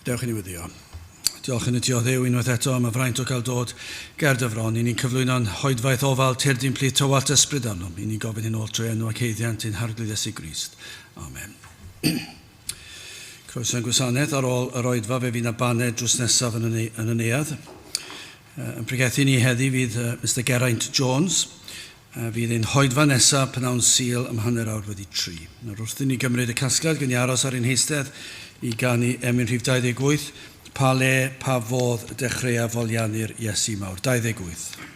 Dewch i ni wyddio. Diolch yn y Diodd unwaith eto am y fraint o gael dod ger dyfron. I ni'n cyflwyno'n hoedfaith ofal turdyn plith tywalt ysbryd arnom. I ni'n gofyn yn ôl trwy enw ac heiddiant yn harglyd Iesu Grist. Amen. Croeso'n gwasanaeth ar ôl yr oedfa fe fydd na baned drws nesaf yn y neuadd. Yn pregethu ni heddi fydd Mr Geriant Jones. Fydd ein hoedfa nesaf pnawn Sul ym hanner awr wedi 3. Nawr wrth i ni gymryd y casgliad gan i aros ar ein heistedd i ganu emyn rhif 28, pa le, pa fodd dechrau folianu'r Iesu mawr. 28.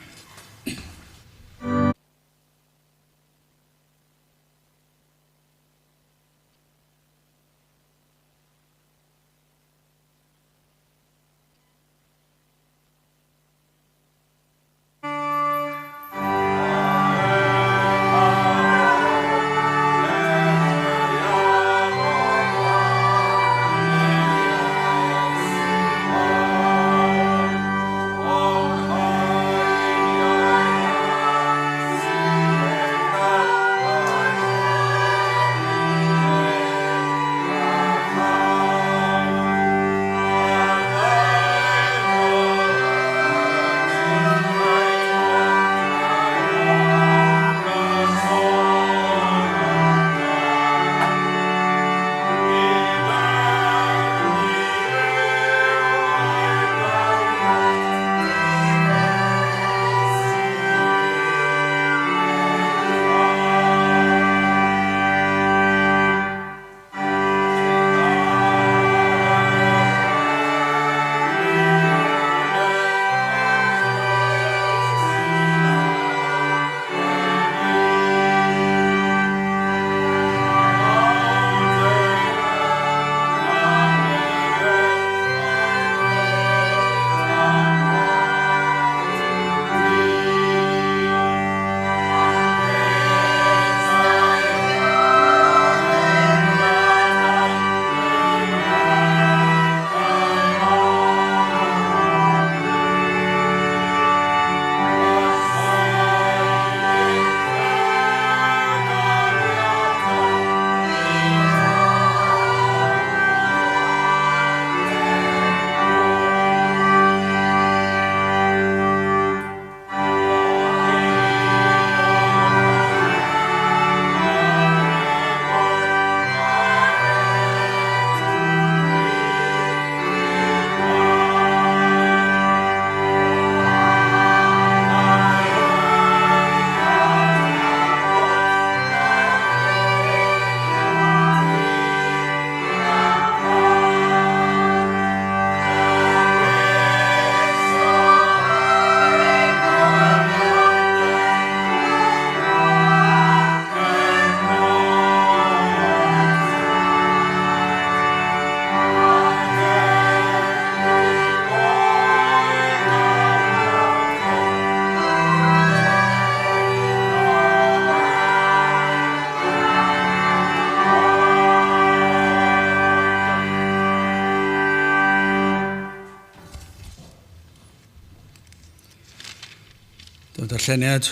Darlleniad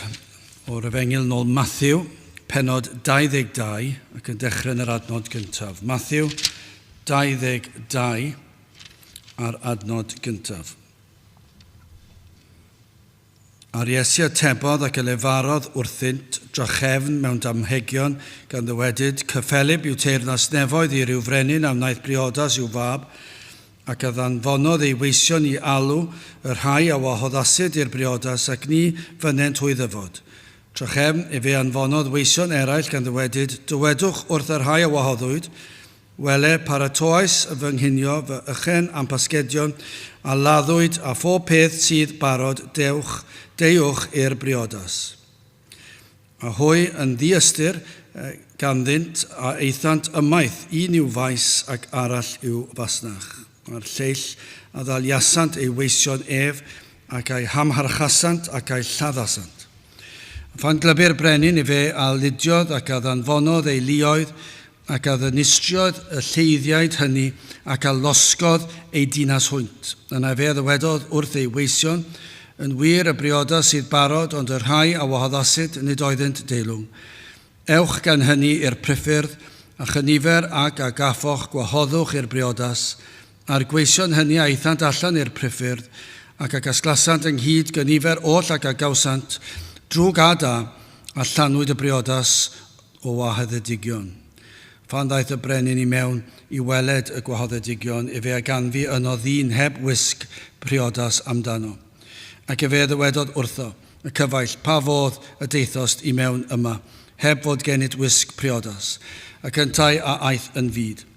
o'r Efengyl nôl Mathew, penod 22 ac yn dechrau yn yr adnod gyntaf. Mathew 22 ar adnod gyntaf. Ar Iesu atebodd ac y lefarodd wrthynt drachefn mewn damhegion gan ddywedyd, cyffelib yw teyrnas nefoedd i ryw frenin am wnaeth briodas i'w fab, ac a ddanfonodd ei weision i alw yr rhai a wahoddasid i'r briodas ac ni fynent hwy ddyfod. Trachefn e fe anfonodd weision eraill gan ddywedyd, dywedwch wrth yr rhai a wahoddwyd, wele paratoes y fy nghynio fy ychen am pasgedion a laddwyd a phob peth sydd barod dewch i'r briodas. A hwy yn ddiastyr ganddynt a eithant ymaith, un yw faes ac arall yw fasnach. Mae'r lleill a ddaliasant ei weision ef ac ei hamharchasant ac ei lladdasant. Fan glybu'r brenin i fe a ludiodd ac a ddanfonodd ei luoedd ac a ddinistriodd y lleiddiaid hynny ac a losgodd ei dinas hwynt. Yna fe ddywedodd wrth ei weision, yn wir y briodas sydd barod ond y rhai a wahoddasid nid oeddent deilwng. Ewch gan hynny i'r priffyrdd a chynifer ac a gaffoch gwahoddwch i'r briodas, A'r gweision hynny a eithant allan i'r priffyrdd, ac a gasglasant ynghyd gynifer oll ac a gawsant drwy gada a llanwyd y briodas o wahoddedigion. Phan ddaeth y brenin I mewn I weled y gwahoddedigion, I fe aganfu yno ddyn heb wisg briodas amdano. Ac I fe ddywedodd wrtho, y cyfaill, pa fodd y deithost I mewn yma, heb fod gennyt wisg briodas, ac yntau a aeth yn fyd.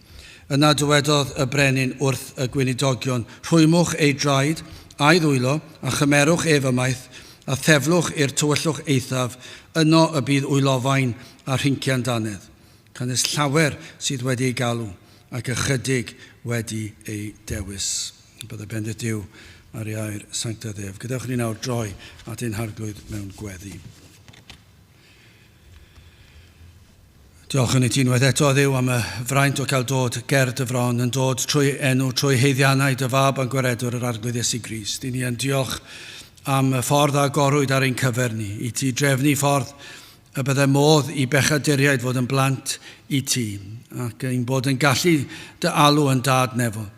Yna dywedodd y brenin wrth y gweinidogion, rhwymwch ei draed a'i ddwylo, a chymerwch ef ymaith, a theflwch i'r tywyllwch eithaf, yno y bydd wylofain a rhincian danedd. Cynnes llawer sydd wedi ei galw, ac ychydig wedi ei dewis. Bydd y bendydd Duw ar ei air sanctaidd ef. Gadewch ni nawr droi at ein harglwydd mewn gweddi. Diolch yn I ti unwaith eto Dduw am y fraint o cael dod ger dy fron, yn dod trwy enw, trwy heiddiannau dy fab a'n gwaredwr yr arglwydd Iesu Grist. I ni yn diolch am y ffordd a gorwyd ar ein cyfer ni, I ti drefnu ffordd y byddai modd I bechaduriaid fod yn blant I ti, ac ein bod yn gallu dy alw yn dad nefol.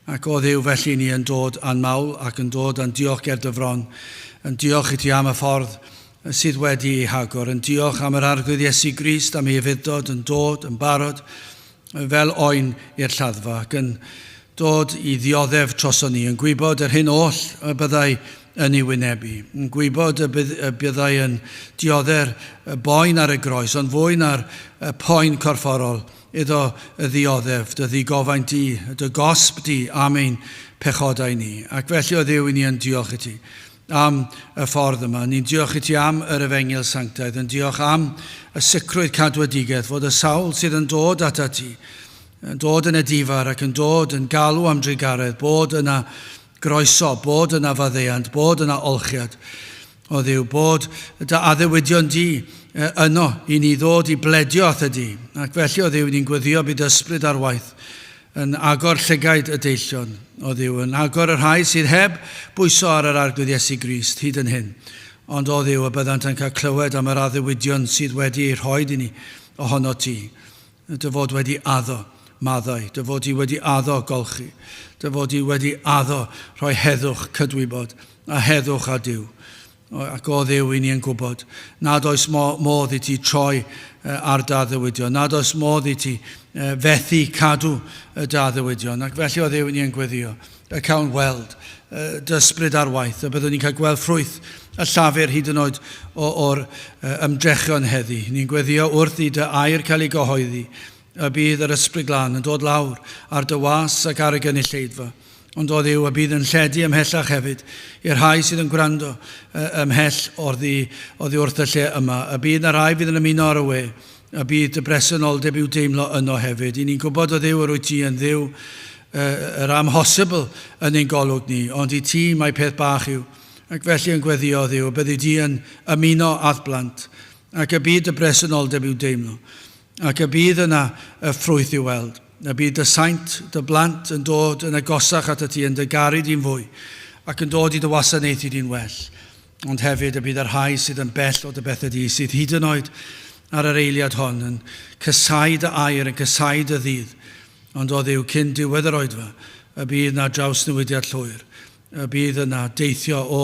Ac o Dduw felly ni yn dod a'n mawl ac yn dod a'n diolch ger dy fron, yn diolch I ti am y ffordd sydd wedi ei hagor, yn diolch am yr arglwydd Iesu Grist, am ei fuddod yn dod, yn barod, fel oen i'r lladdfa, ac yn dod I ddioddef troson ni, yn gwybod yr hyn oll y byddai yn ei wynebu, yn gwybod y byddai yn diodde'r boen ar y groes, ond fwy na'r poen corfforol, iddo y ddioddef, dy ddigofaint di, dy gosb di am ein pechodau ni. Ac felly o Dduw I ni yn diolch I ti am y ffordd yma. Ni'n diolch I ti am yr Efengyl Sanctaidd, yn diolch am y sicrwydd cadwedigaeth, fod y sawl sydd yn dod ata ti, yn dod yn y difar ac yn dod yn galw am drigaredd, bod yna groeso, bod yna faddeuant, bod yna olchiad. O Dduw, bod dy addewidion di yno I ni ddod I bledio at y di. Ac felly o Dduw ni'n gweddio bydd ysbryd ar waith yn agor llygaid y deillion. O Dduw, yn agor yr rhai sydd heb bwyso ar yr arglwydd Iesu Grist hyd yn hyn. Ond o Dduw, y byddant yn cael clywed am yr addewidion sydd wedi ei rhoi I ni ohono ti. Dy fod wedi addo maddau, dy fod I wedi addo golchi, dy fod I wedi addo rhoi heddwch cydwybod a heddwch a Duw. Ac o Dduw I ni yn gwybod, nad oes modd I ti troi ar daddewidion, nad oes modd I ti fethu cadw y daddewidion. Ac felly o Dduw I ni yn gweddio, y cawn weld, dysbryd ar waith, a byddwn ni'n cael gweld ffrwyth y llafur hyd yn oed o'r ymdrechion heddi. Ni'n gweddio wrth I dy air cael ei gyhoeddi, y bydd yr ysbryd glân yn dod lawr ar dy was ac ar y gynulleidfa. Ond o Dduw, y bydd yn lledu ymhellach hefyd i'r rhai sydd yn gwrando ymhell oddi wrth y lle yma. Y bydd y rhai fydd yn ymuno ar y we. Y bydd y bresenoldeb i'w deimlo yno hefyd. I ni'n gwybod o Dduw yr wyt ti yn Dduw yr amhosibl yn ein golwg ni, ond I ti mae peth bach yw. Ac felly yn gweddio o Dduw, byddi di yn ymuno ath blant, ac y bydd y bresenoldeb i'w deimlo, ac y bydd yna y ffrwyth i'w weld. Y bydd y saint, dy blant yn dod yn agosach at y ti, yn dy garu di'n fwy, ac yn dod I dy wasanaethu di'n well. Ond hefyd y bydd yr rhai sydd yn bell o dy bethau di, sydd hyd yn oed ar yr eiliad hon, yn cysau dy air, yn cysau dy ddydd. Ond o Dduw, cyn diwedd yr oedfa, y bydd yna draws newidiad llwyr. Y bydd yna deithio o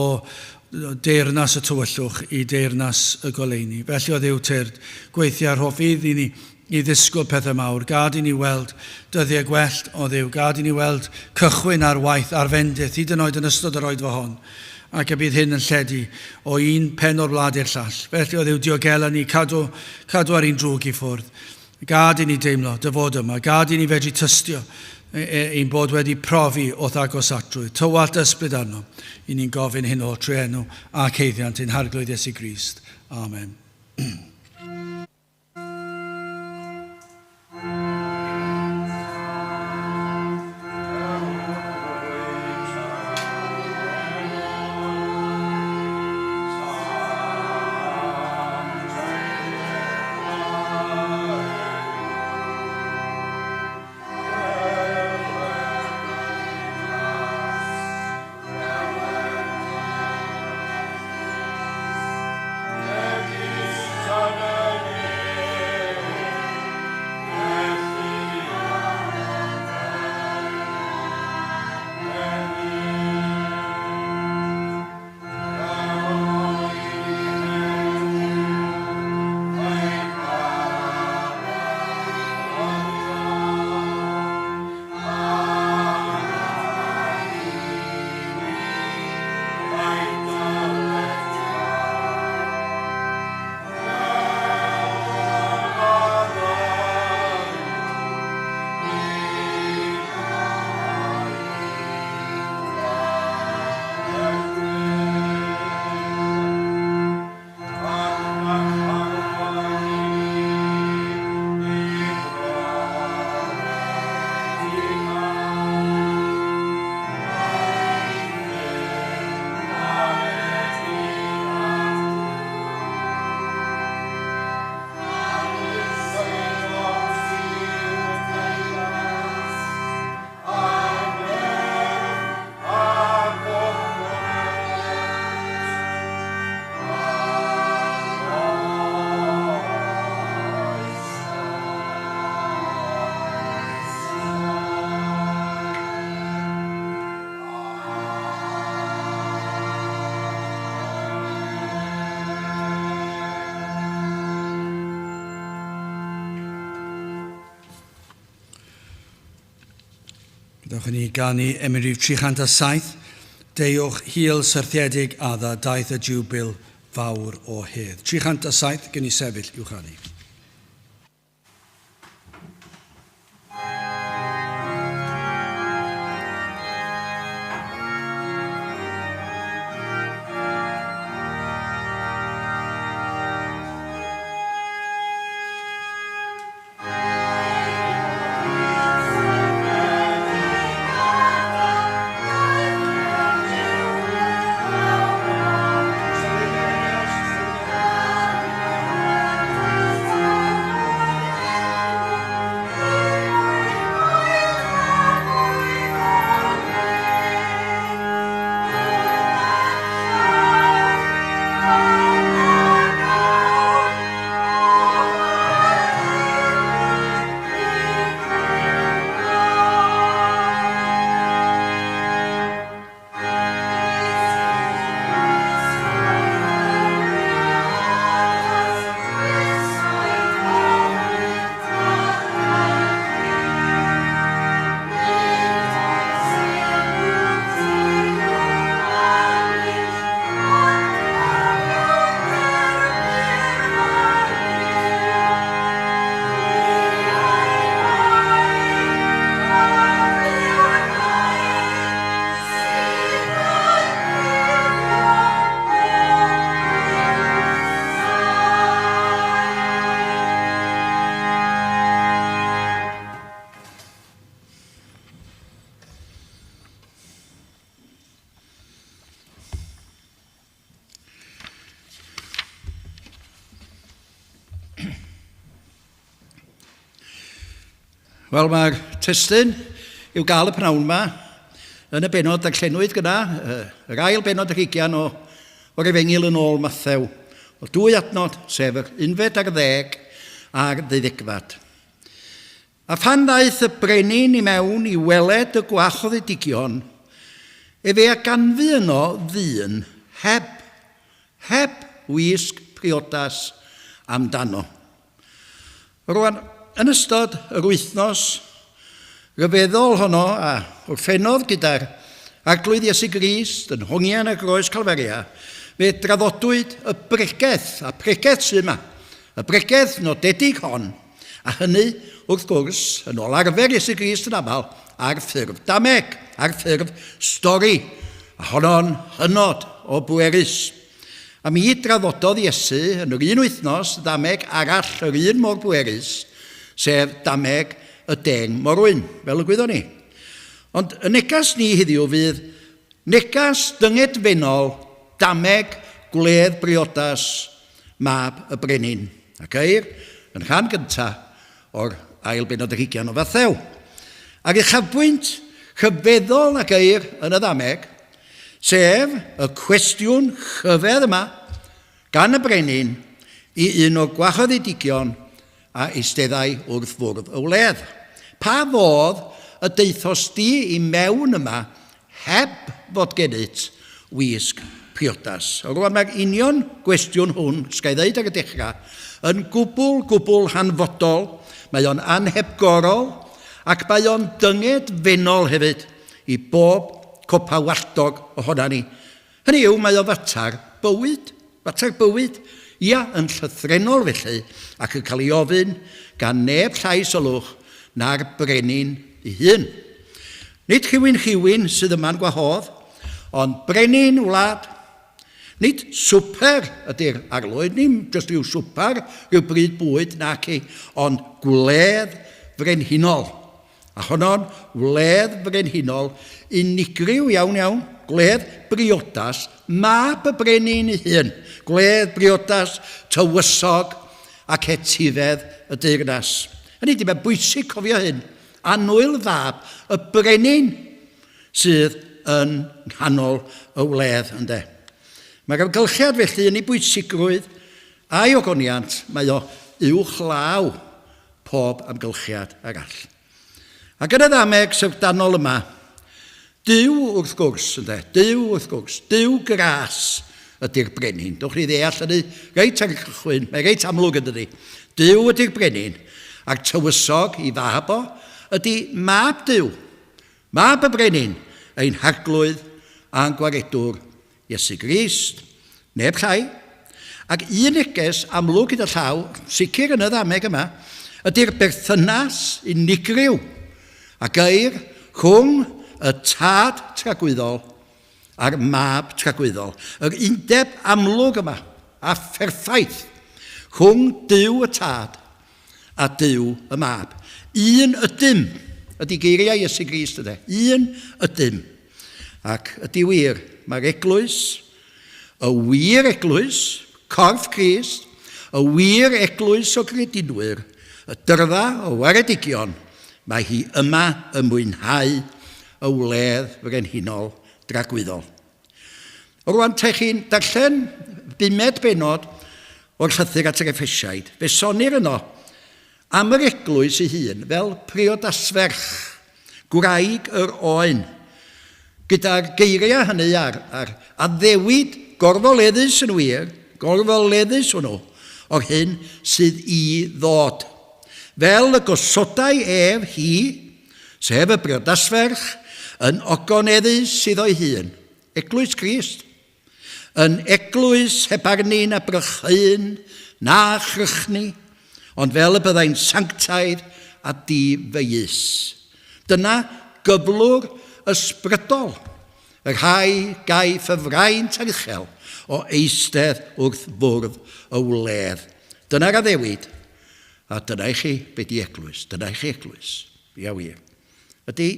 deyrnas y tywyllwch I deyrnas y goleuni. Felly o Dduw tyrd, gweithio ar hoff idd I ni, I ddisgwyl pethau mawr. Gad I ni weld dyddiau gwellt o Dduw. Gad I ni weld cychwyn ar waith arfendydd, hyd yn oed yn ystod yr oedfa hon. Ac y bydd hyn yn lledu o un pen o'r wlad i'r llall. Felly o Dduw, diogela ni cadw ar un drwg I ffwrdd. Gad I ni deimlo dy fod yma. Gad I ni fedru tystio ein bod wedi profi wrth agos atrwydd. Tywalt ysbryd arno. I ni'n gofyn hyn o trwy enw ac heiddiant ein harglwydd Iesu Grist. Amen. Amen. Dewch ni ganu Emynau 307, Deuwch hil syrthiedig adda daeth y diwbil fawr o hedd. 307 gen i sefyll i'w chanu. Wel, mae'r testyn i'w gael y pnawn yma yn y benod darllenwyd gyda, yr ail benod yr 20 o'r Efengil yn ôl Mathew, o 2 adnod, sef yr 11 a'r 12. A phan daeth y brenin i mewn i weled y gwachoddedigion, efe a ganfu yno ddyn heb wisg briodas amdano. Rwan, yn ystod yr wythnos ryfeddol honno a wrthenodd gyda'r arglwydd Iesu Grist yn hongian y groes Calfaria, fe draddodwyd y bregeth, a bregeth sy'n yma, y bregeth nodedig hon, a hynny wrth gwrs yn ôl arfer Iesu Grist yn aml ar ffurf dameg, ar ffurf stori, a honno'n hynod o bwerus. A mi draddododd Iesu yn yr un wythnos dameg arall yr un mor bwerus, sef dameg y deng morwyn, fel y gwyddon ni. Ond y negas ni heddiw fydd negas dyngedfennol dameg gwledd briodas mab y brenin. Ac eir yn rhan gyntaf o'r ail benod yr 20 o Mathew. Ac uchafbwynt rhyfeddol ac eir yn y dameg, sef y cwestiwn rhyfedd yma gan y brenin i un o gwachoddedigion a eisteddau wrth fwrdd y wledd. Pa fodd y deithos di i mewn yma heb fod gennyt wisg priodas? O rwan mae'r union gwestiwn hwn, sgai ddeud ar y dechrau, yn gwbl hanfodol, mae o'n anhebgorol, ac mae o'n dyngedfennol hefyd i bob copa walltog ohona ni. Hynny yw, mae o fatar bywyd, ia, yn llythrenol felly, ac yn cael ei ofyn gan neb llais olwch na'r brenin ei hun. Nid rhywun sydd yma'n gwahodd, ond brenin wlad, nid swper ydy'r arglwydd, ni'n jyst rhyw swper, rhyw bryd bwyd nac i, ond gwledd frenhinol. A honno'n wledd frenhinol unigryw iawn, gwledd briodas, mab y brenin ei hun, gwledd briodas, tywysog ac etifedd y deyrnas. Hynny ydy, mae'n bwysig cofio hyn, annwyl fab, y brenin sydd yn nghanol y wledd, ynde. Mae'r amgylchiad felly yn ei bwysigrwydd a'i ogoniant, mae o uwchlaw pob amgylchiad arall. Ac yn y ddameg sefdanol yma, Dyw wrth gwrs, dyw gras ydy'r brenin. Dwch chi ddeall ydy, reit ar y cychwyn, mae reit amlwg ydy. Dyw ydy'r brenin, ac tywysog i fab o, ydy mab Dyw, Mab y brenin ein harglwydd a'n gwaredwr Iesu Grist, neb llai, ac un neges amlwg gyda llaw, sicr yn y ddameg yma, ydy'r berthynas unigryw a gair rhwng y tad tragwyddol a'r mab tragwyddol. Yr undeb amlwg yma a pherffaith rhwng Duw y tad a Duw y mab. Un ydym ydy geiriau Iesu Grist ydy. Un ydym. Ac ydy wir, mae'r eglwys, y wir eglwys, corff Crist, y wir eglwys o gredinwyr, y dyrfa o waredigion, mae hi yma y mwynhau y wledd frenhinol dragwyddol. O rwan te chi'n darllen 5 benod o'r llythyr at yr Effesiaid, fe sonir yno am yr eglwys ei hun fel priodasferch, gwraig yr oen, gyda'r geiriau hynny ar addewid gorfoleddus yn wir, gorfoleddus hwnnw, o'r hyn sydd i ddod. Fel y gosodau ef hi, sef y briodasferch, yn ogoneddus sydd o'i hun, eglwys Crist, yn eglwys heb arni na brychyn, na chrychni, ond fel y byddai'n sanctaidd a difeus. Dyna gyflwr ysbrydol, y rhai gaif y fraint ar uchel o eistedd wrth fwrdd y wledd. Dyna'r addewid, a dyna i chi be di eglwys, dyna i chi eglwys. Ia wir. Ydy,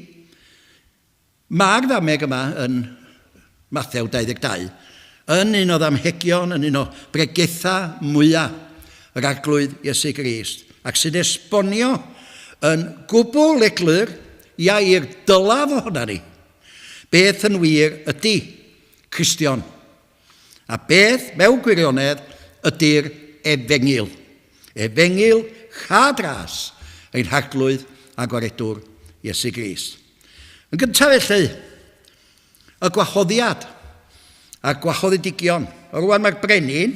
mae'r ddameg yma yn Mathew 22, yn un o ddamhegion, yn un o bregethau mwyaf yr arglwydd Iesu Grist, ac sy'n esbonio yn gwbl eglur i'r dylaf ohona ni, beth yn wir ydy Cristion, a beth mewn gwirionedd ydy'r efengil. Efengil chadras ein harglwydd a gwaredwr Iesu Grist. Yn gyntaf felly, y gwahoddiad a gwahoddedigion. O rwan mae'r brenin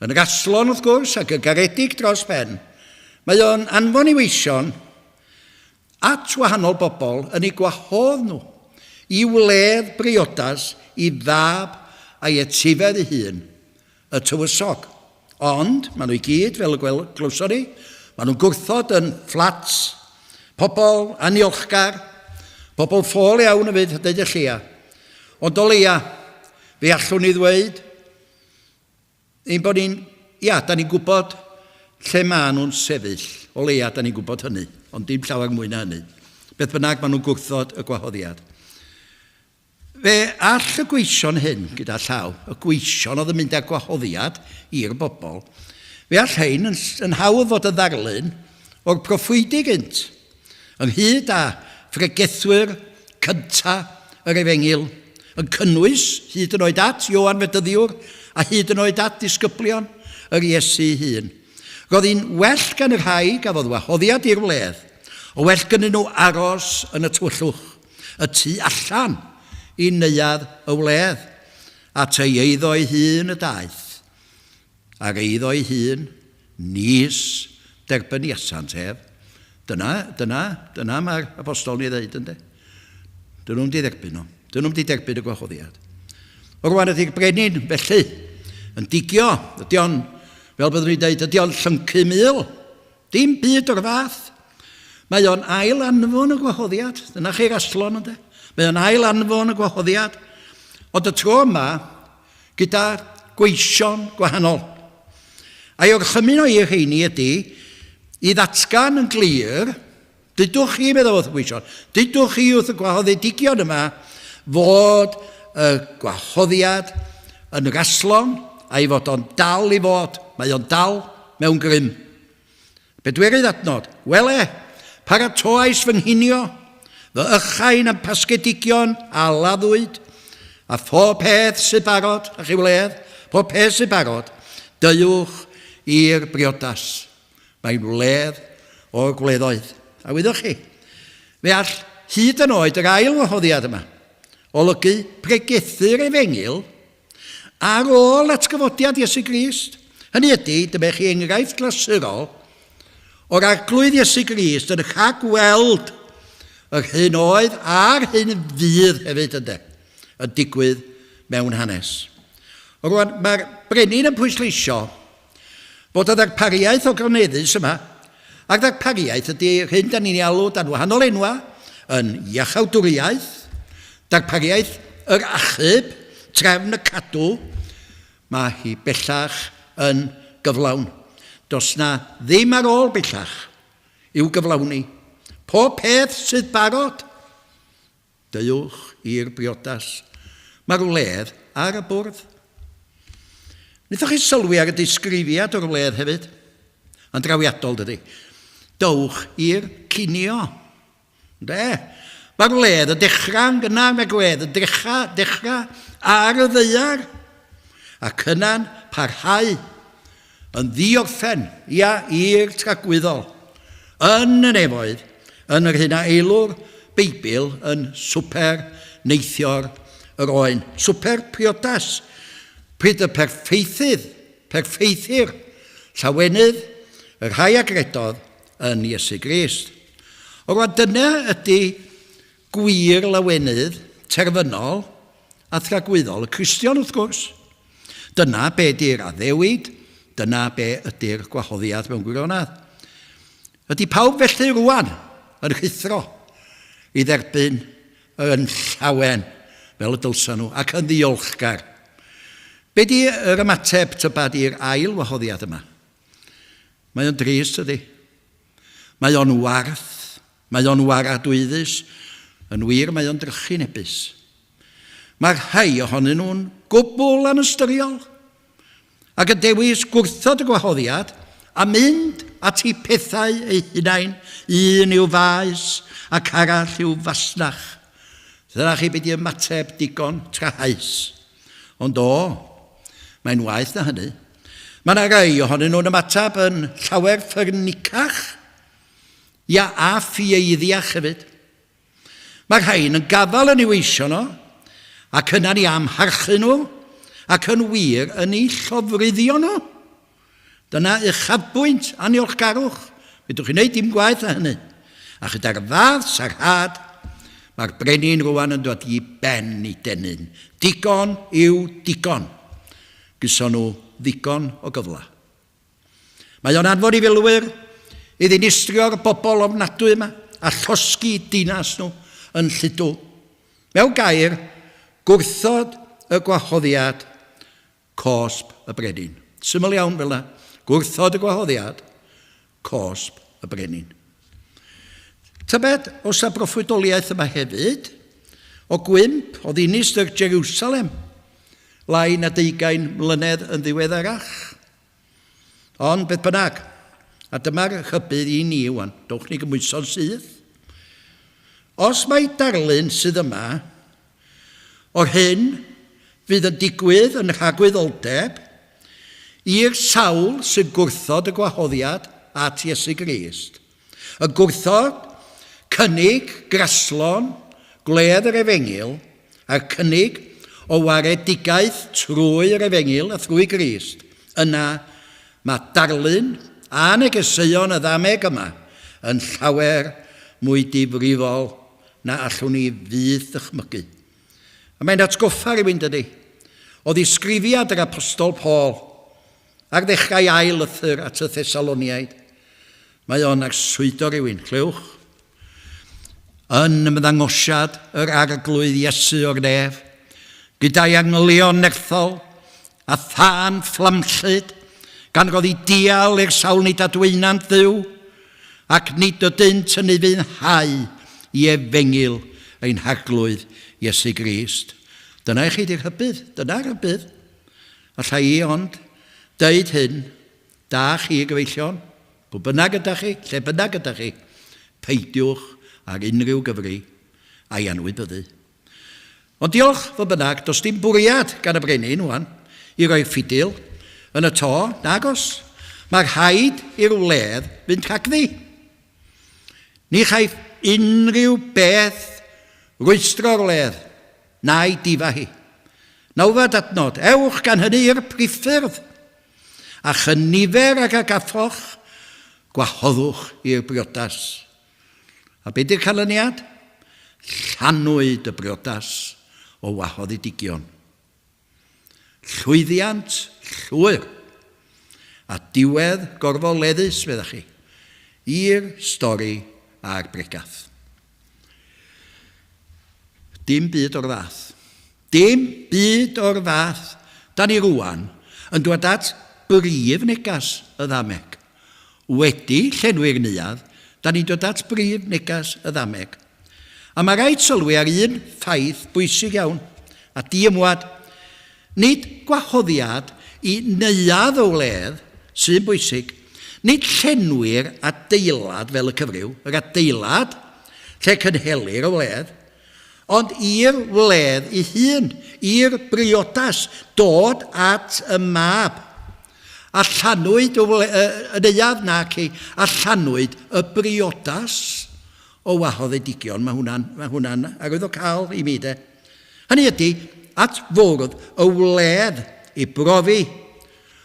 yn yr aslon wrth gwrs ac y garedig dros ben. Mae o'n anfon i weision at wahanol bobl yn ei gwahodd nhw i wledd briodas i ddab a'i etifedd ei hun, y tywysog. Ond, maen nhw i gyd, fel y glwson ni, maen nhw'n gwrthod yn flats, pobl aniolchgar, pobl ffôl iawn y fyd, dweud y lleia. Ond o leia, fe allwn ni ddweud, ein bod ni'n, da ni'n gwybod lle maen nhw'n sefyll. O leia, da ni'n gwybod hynny, ond dim llawer mwy na hynny. Beth bynnag maen nhw'n gwrthod y gwahoddiad. Fe all y gweision hyn gyda llaw, y gweision oedd yn mynd â gwahoddiad i'r bobl, fe all hyn yn hawdd fod y ddarlun o'r proffwydi gynt, ynghyd â phregethwyr cynta yr efengil, yn cynnwys hyd yn oed at Ioan Fedyddiwr a hyd yn oed at disgyblion yr Iesu hun. Roedd hi'n well gan y rhai gafodd wahoddiad i'r wledd, o well gan nhw aros yn y tywyllwch, y tu allan i neuad y wledd, at ei eiddo ei hun y daeth, ac eiddo ei hun nis derbyn iasant hef. Dyna mae'r apostol ni ddeud ynddo. Dyn nhw'n di dderbyn nhw. Dyn nhw'n di derbyn y gwahoddiad. O rwan ydy'r brenin, felly, yn digio, ydy o'n, fel byddwn ni'n dweud, ydy o'n llyncu mil. Dim byd o'r fath. Mae o'n ail anfon y gwahoddiad. Dyna chi'r aslon ynddo. Mae o'n ail anfon y gwahoddiad. Ond y tro yma, gyda gweision gwahanol. A'i orchymyn o'i rheini ydy, i ddatgan yn glir, dydwch chi meddwl wrth y gweision, dydwch chi wrth y gwahoddedigion yma, fod y gwahoddiad yn raslon, a'i fod o'n dal i fod. Mae o'n dal mewn grym. Bedwerydd adnod, wele, paratoais fy nghinio, fy ychain am pasgedigion a laddwyd, a phob peth sy'n barod, a chi wledd, phob peth sy'n barod, dywch i'r briodas. Mae'n wledd o'r gwleddoedd. A wyddwch chi, fe all hyd yn oed yr ail wahoddiad yma, olygu pregethu'r efengil ar ôl atgyfodiad Iesu Grist. Hynny ydy, dyma chi enghraifft glasurol o'r arglwydd Iesu Grist yn rhagweld yr hyn oedd a'r hyn fydd hefyd ynddo, yn digwydd mewn hanes. O rwan, mae'r brenin yn pwysleisio bod y ddarpariaeth o groneddus yma, ac ddarpariaeth ydy hyn da ni'n alw dan wahanol enwa yn iachawdwriaeth, darpariaeth yr achub, trefn y cadw, mae hi bellach yn gyflawn. Does na ddim ar ôl bellach i'w gyflawni. Pob peth sydd barod, deuwch i'r briodas. Mae'r wledd ar y bwrdd. Wnaethoch chi sylwi ar y disgrifiad o'r wledd hefyd, yn drawiadol dydy. Dowch i'r cinio. Mae'r wledd y dechrau'n gynnar, mae'r gwedd y dechrau ar y ddeiar, ac yna'n parhau yn ddiorffen, i'r tragwyddol, yn y nefoedd, yn yr hyn a eilwr Beibl yn swper neithiwr yr oen. Swper priodas, pryd y perfeithir, llawenydd, y rhai agredodd yn Iesu Grist. O rwan dyna ydy gwir lawenydd terfynol a thragwyddol y Cristion wrth gwrs. Dyna be ydy'r addewid, dyna be ydy'r gwahoddiad mewn gwirionedd. Ydy pawb felly rwan yn rhithro i dderbyn yn llawen fel y dylsa nhw ac yn ddiolchgar. Be di yr ymateb tybad i'r ail wahoddiad yma? Mae o'n drist ydy. Mae o'n warth, mae o'n waradwyddus, yn wir mae o'n drychu nebus. Mae'r rhai ohonyn nhw'n gwbl anystyriol ac yn dewis gwrthod y gwahoddiad a mynd at ei pethau ei hunain, un i'w faes ac arall i'w fasnach. Dyna chi beth i ymateb digon trahaus. Ond mae'n waith na hynny. Mae yna rai ohonyn nhw'n ymateb yn llawer ffyrnicach, a ffieiddiach hefyd. Mae'r rhain yn gafal yn ei weisio nhw, ac yna'n ei amharchu nhw, ac yn wir yn ei llofruddio nhw. Dyna uchafbwynt aniolchgarwch. Fedwch chi'n neud dim gwaith a hynny. A chyda'r fath sarhad, mae'r brenin rwan yn dod i ben i denyn. Digon yw digon. Gyson nhw ddigon o gyfla. Mae o'n anfon i filwyr i ddinistrio'r bobl ofnadwy yma a llosgi dinas nhw yn lludw. Mewn gair, gwrthod y gwahoddiad, cosb y brenin. Syml iawn fel yna. Gwrthod y gwahoddiad, cosb y brenin. Tybed, os y broffwydoliaeth yma hefyd, o gwymp o ddinistr Jerusalem, lai na 20 mlynedd yn ddiweddarach. Ond beth bynnag, a dyma'r chybydd i ni wan, dowch ni gymwyso'n sydd. Os mae darlun sydd yma, o'r hyn fydd yn digwydd yn rhagwyddoldeb i'r sawl sy'n gwrthod y gwahoddiad at Iesu Grist. Y gwrthod, cynnig, graslon, gwledd yr Efengil, a'r cynnig o waredigaeth trwy'r Efengil a thrwy Grist. Yna mae darlun a negeseuon y ddameg yma yn llawer mwy difrifol na allwn ni fydd ddychmygu. A mae'n atgoffa rhywun dydy o ddisgrifiad yr apostol Paul ar ddechrau ail lythyr at y Thessaloniaid. Mae o'n arswydo rhywun, clywch. Yn ymddangosiad yr arglwydd Iesu o'r nef, gyda'i angylion nerthol a thân fflamllyd, gan roedd i dial i'r sawl nid adweinant ddiw, ac nid ydynt yn ei fynhau i efengil ein harglwydd Iesu Grist. Dyna i chi di'r hybydd, dyna'r hybydd. Alla i ond dweud hyn, da chi gyfeillion, pwy bynnag ydych chi, lle bynnag ydych chi, peidiwch ar unrhyw gyfri a'i anwybyddu. Ond diolch fo bynnag, does dim bwriad gan y brenin wan i roi ffidil yn y to, nagos. Mae rhaid i'r wledd fynd rhagddi. Ni chaiff unrhyw beth rwystro'r wledd na'i difa hi. Nawfed adnod, ewch gan hynny i'r priffyrdd, a chynifer ag agaffoch, gwahoddwch i'r briodas. A beth yw'r canlyniad? llanwyd y briodas o wahoddidigion. Llwyddiant llwyr a diwedd gorfoleddus feddach chi i'r stori a'r bregath. Dim byd o'r fath. Dim byd o'r fath. Da ni rwan yn dod at brif negas y ddameg. Wedi llenwi'r neuadd, da ni'n dod at brif negas y ddameg. A mae rhaid sylwi ar un ffaith bwysig iawn a diymwad. Nid gwahoddiad i neuadd o wledd sy'n bwysig, nid llenwi'r adeilad fel y cyfryw, yr adeilad lle cynhelir o wledd, ond i'r wledd ei hun, i'r briodas, dod at y mab. A llanwyd y neuadd nac i, a llanwyd y briodas o wahoddidigion. Mae hwnna'n arwyddocaol i mi de. Hynny ydy, at fwrdd y wledd i brofi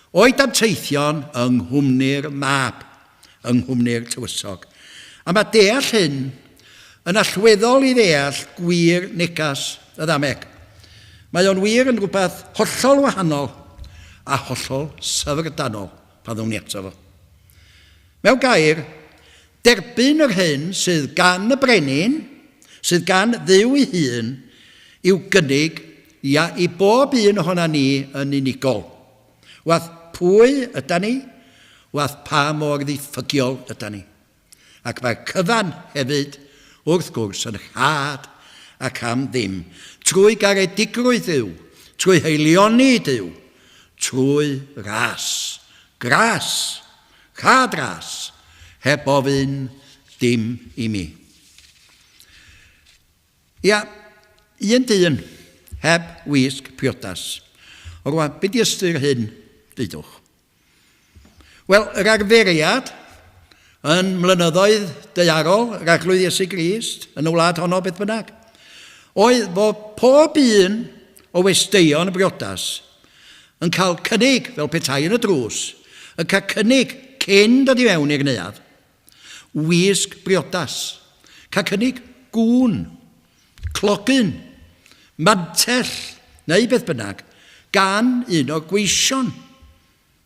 oed am teithion yng nghwmni'r mab, yng nghwmni'r tywysog. A mae deall hyn yn allweddol i ddeall gwir negas y ddameg. Mae o'n wir yn rhywbeth hollol wahanol a hollol syfrdanol pan ddwn ni eto fo. Mewn gair, derbyn yr hyn sydd gan y brenin, sydd gan Dduw ei hun, i'w gynnig i bob un ohona ni yn unigol. Wath pwy yda ni, wath pa mor ddiffygiol yda ni. Ac mae'r cyfan hefyd wrth gwrs yn rhad ac am ddim, trwy garedigrwydd Dduw, trwy heilioni Dduw, trwy ras, gras, chad ras, heb ofyn dim i mi. Ia, un dyn, heb wisg briodas. O rwan, beth di ystyr hyn, dydwch? Wel, yr arferiad yn mlynyddoedd daearol, yr arglwydd Iesu Grist, yn y wlad honno beth bynnag, oedd bod pob un o westeion y briodas yn cael cynnig, fel petai yn y drws, yn cael cynnig cyn dod i fewn i'r neuadd, wisg briodas, cael cynnig gŵn, clogyn, mantell, neu beth bynnag, gan un o'r gweision,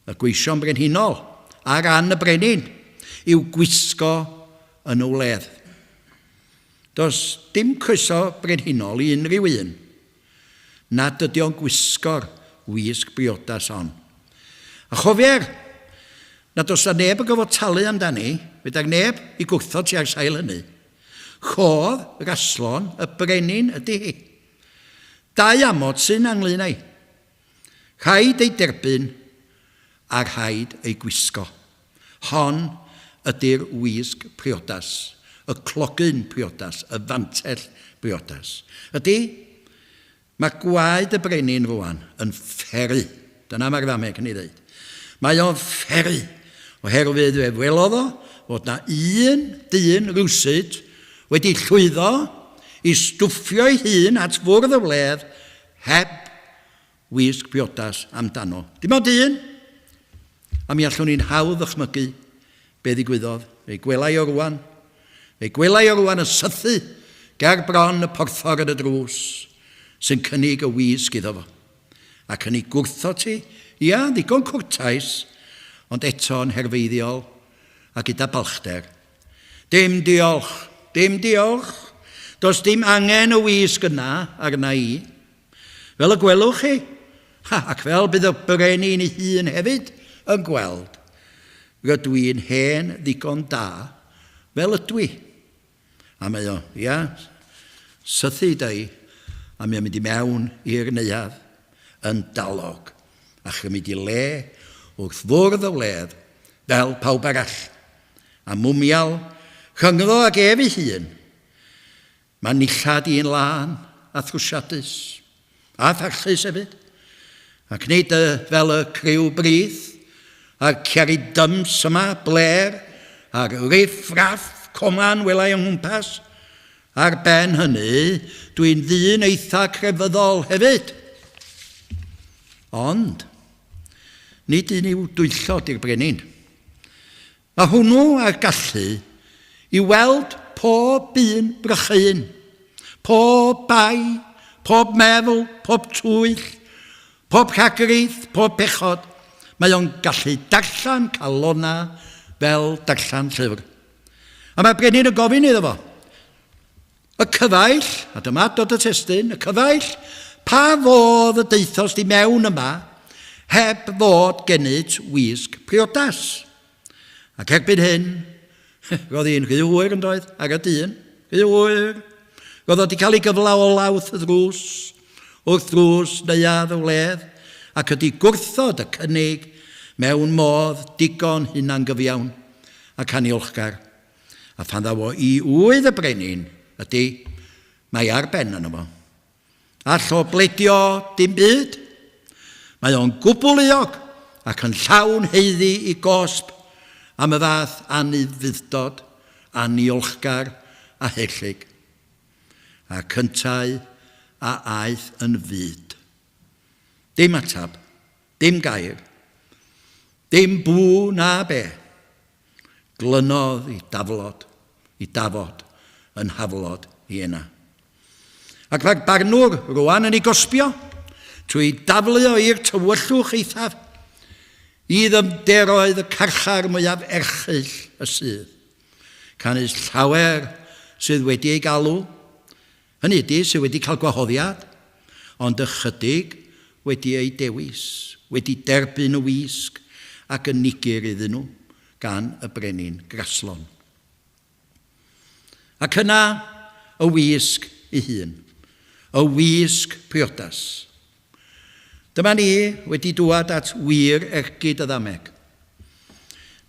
y gweision brenhinol, a ran y brenin, i'w gwisgo yn y wledd. Does dim croeso brenhinol i unrhyw un, nad ydy o'n gwisgo'r wisg briodas on. A chofier, nad oes da neb yn gofod talu amdani, fydd neb i gwrthod ti ar sail hynny. Chodd raslon y brenin ydy hi. Dau amod sy'n anglyn ei. Rhaid ei derbyn a rhaid ei gwisgo. Hon ydy'r wisg briodas, y clogyn briodas, y fantell briodas. Ydy, mae gwaed y brenin rwan yn fferi. Dyna mae'r ddameg yn ei ddweud. Mae o'n fferi, oherwydd fe welodd o fod na un dyn rwsyd wedi llwyddo i stwffio ei hun at fwrdd y wledd heb wisg briodas amdano. Dim ond un, a mi allwn ni'n hawdd ddychmygu be ddigwyddodd. Fe gwelai o rwan yn sythu ger bron y porthor yn y drws sy'n cynnig y wisg iddo fo. Ac yn ei gwrtho ti, ia, ddigon cwrtais, ond eto'n herfeiddiol a gyda balchder. Dim diolch, dim diolch. Does dim angen y wisg yna arna i. Fel y gwelwch chi, ac fel bydd y brenin ei hun hefyd yn gweld, rydw i'n hen ddigon da fel ydw i. A mae o, ia, sythu dau, a mae'n mynd i mewn i'r neuadd yn dalog, a chymryd i le wrth fwrdd y wledd fel pawb arall. A mwmial, rhyngddo ag ef ei hun, mae'n nillad i'n lan a thrwsiadus, a tharchus hefyd, ac nid fel y criw brith, a'r ceri dyms yma, bler, a'r riff-raff coman welai yng nghwmpas. Ar ben hynny, dwi'n ddyn eitha crefyddol hefyd. Ond, nid un i'w dwyllod i'r brenin. Mae hwnnw ar gallu i weld pob un brychyn, pob bai, pob meddwl, pob twyll, pob rhagrydd, pob pechod, mae o'n gallu darllen calona fel darllen llyfr. A mae brenin yn gofyn iddo fo. Y cyfaill, a dyma dod y testyn, y cyfaill, pa fodd y deithos di mewn yma heb fod gennyt wisg briodas. Ac erbyn hyn, roedd hi'n rhywyr yn doedd, ar y dyn, rhywyr. Roedd o wedi cael ei gyfla o lawth y ddrws, wrth ddrws neuad o wledd, ac ydi gwrthod y cynnig mewn modd digon hunan gyfiawn ac aniolchgar. A phan ddaw o i wydd y brenin, ydy, mae ar ben yno fo. All o bledio dim byd. Mae o'n gwbl eog ac yn llawn heiddi i gosb am y fath anifuddod, aniolchgar a hellyg. A cyntau a aeth yn fyd. Dim atab, dim gair, dim bw na be. Glynodd i dafod yn haflod i yna. Ac mae'r barnwr rwan yn ei gosbio, trwy daflu o i'r tywyllwch eithaf, i ddymderoedd y carchar mwyaf erchyll y sydd. Canys llawer sydd wedi ei galw, hynny ydy sydd wedi cael gwahoddiad, ond ychydig wedi ei dewis, wedi derbyn y wisg ac yn nigir iddyn nhw gan y brenin graslon. Ac yna y wisg ei hun, y wisg briodas. Dyma ni wedi dŵad at wir ergyd y ddameg.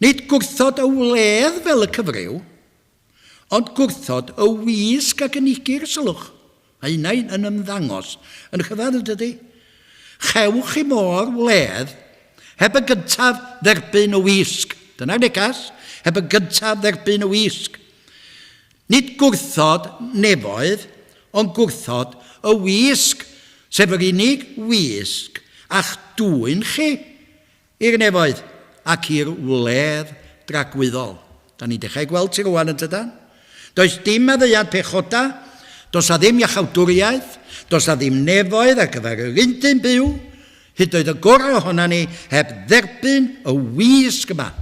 Nid gwrthod y wledd fel y cyfryw, ond gwrthod y wisg ac yn igir sylwch. Mae unau yn ymddangos yn chyfad ydy. Chewch i môr wledd heb y gyntaf dderbyn y wisg. Dyna'r negas, heb y gyntaf dderbyn y wisg. Nid gwrthod nefoedd, ond gwrthod y wisg, sef yr unig wisg a'ch dwy'n chi i'r nefoedd ac i'r wledd dragwyddol. Da ni'n dechrau gweld ti rwan yn tydan. Does dim addeiad pechoda, does a ddim iachawdwriaeth, does a ddim nefoedd ar gyfer yr undyn byw, hyd oedd y gorau ohona ni heb dderbyn y wisg yma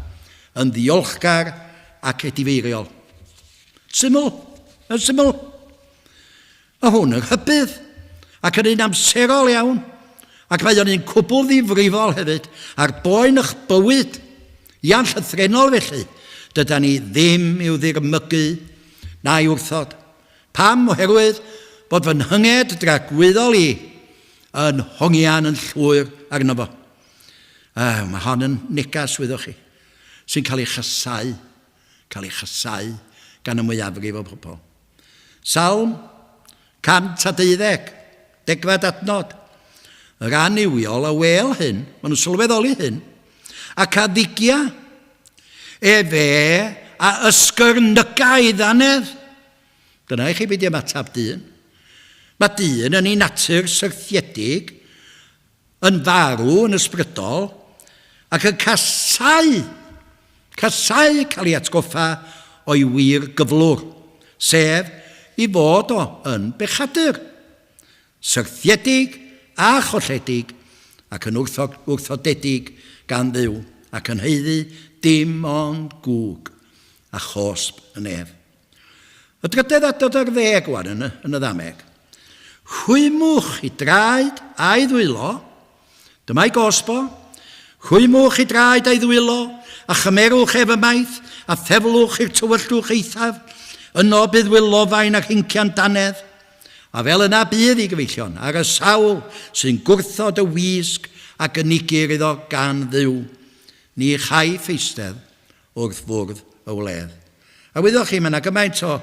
yn ddiolchgar ac edifeiriol. Syml, yn syml. A hwn yn hybydd ac yn un amserol iawn, ac mae o'n un cwbl ddifrifol hefyd ar boen eich bywyd, ia'n llythrenol felly, dyda ni ddim i'w ddirmygu na i wrthod. Pam oherwydd bod fy nhyngiad dragwyddol i yn hongian yn llwyr arno fo. Mae hon yn negas wyddwch chi, sy'n cael ei chysau gan y mwyafrif o bobl. Salm 112, degfad adnod. Yr aniwiol a wel hyn, maen nhw'n sylweddoli hyn, ac a ddigia fe a ysgyrnyga i ddanedd. Dyna i chi byd i'n matab dyn. Mae dyn yn ei natur syrthiedig, yn farw, yn ysbrydol, ac yn casau cael ei atgoffa o'i wir gyflwr, sef i fod o yn bechadur, syrthiedig a cholledig, ac yn wrthodedig gan ddiw, ac yn heiddi dim ond gwg a chosb yn ef. Y drydedd adod ar 10 wan yn y ddameg. Chwymwch i draed a'i ddwylo, dyma'i gosbo, chwymwch i draed a'i ddwylo, a chymerwch efymaeth, a theflwch i'r tywyllwch eithaf, yno bydd wylofain ac hincian danedd, a fel yna bydd i gyfeillion ar y sawl sy'n gwrthod y wisg ac yn igir iddo gan ddiw, ni chai ffeistedd wrth fwrdd y wledd. A wyddwch chi, mae yna gymaint o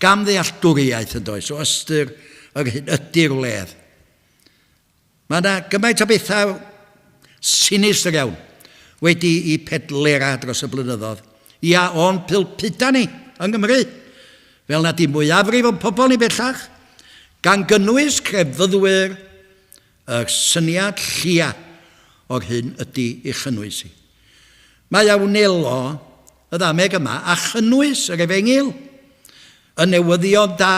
gamddealltwriaeth yn does, o ystyr ydy'r wledd. Mae yna gymaint o bethau sinistr iawn wedi i pedlera dros y blynyddoedd. Ia, o'n pilpida ni yng Nghymru, fel na di mwyafrif o'n pobl ni bellach, gan gynnwys crefyddwyr y syniad llia o'r hyn ydy ei chynnwys i. Mae awnelo y ddameg yma a chynnwys yr efengil, y newyddion da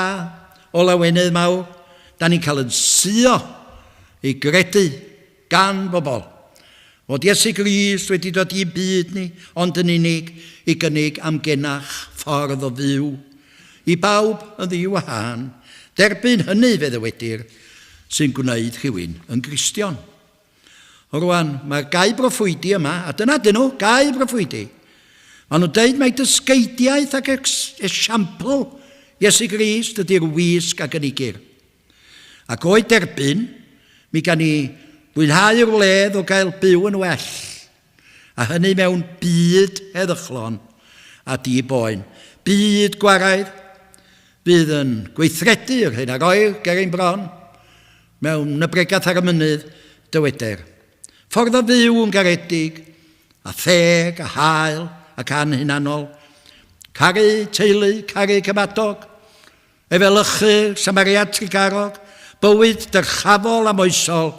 o lawenydd mawr, da ni'n cael yn suo i gredu gan bobl. Fod Iesu Grist wedi dod i byd ni, ond yn unig i gynnig am genach ffordd o fyw. I bawb yn ddiw a han, derbyn hynny fe ddywedir sy'n gwneud rhywun yn Gristion. Rwan, mae'r gau broffwydi yma, a dyna dyn nhw, gau broffwydi. Maen nhw'n dweud mai dysgeidiaeth ac esiampl Iesu Grist ydy'r wisg a gynigir. Ac o'i derbyn, mi gan ni fwynhau'r wledd o gael byw yn well, a hynny mewn byd heddychlon a di-boen. Byd gwaraidd, bydd yn gweithredu'r hyn ar oer gerin bron, mewn y bregeth ar y mynydd dyweder. Ffordd o fyw yn garedig, a theg, a hael, ac anhunanol, caru teulu, caru cymadog, efelychu, samariad trigarog, bywyd dyrchafol a moesol,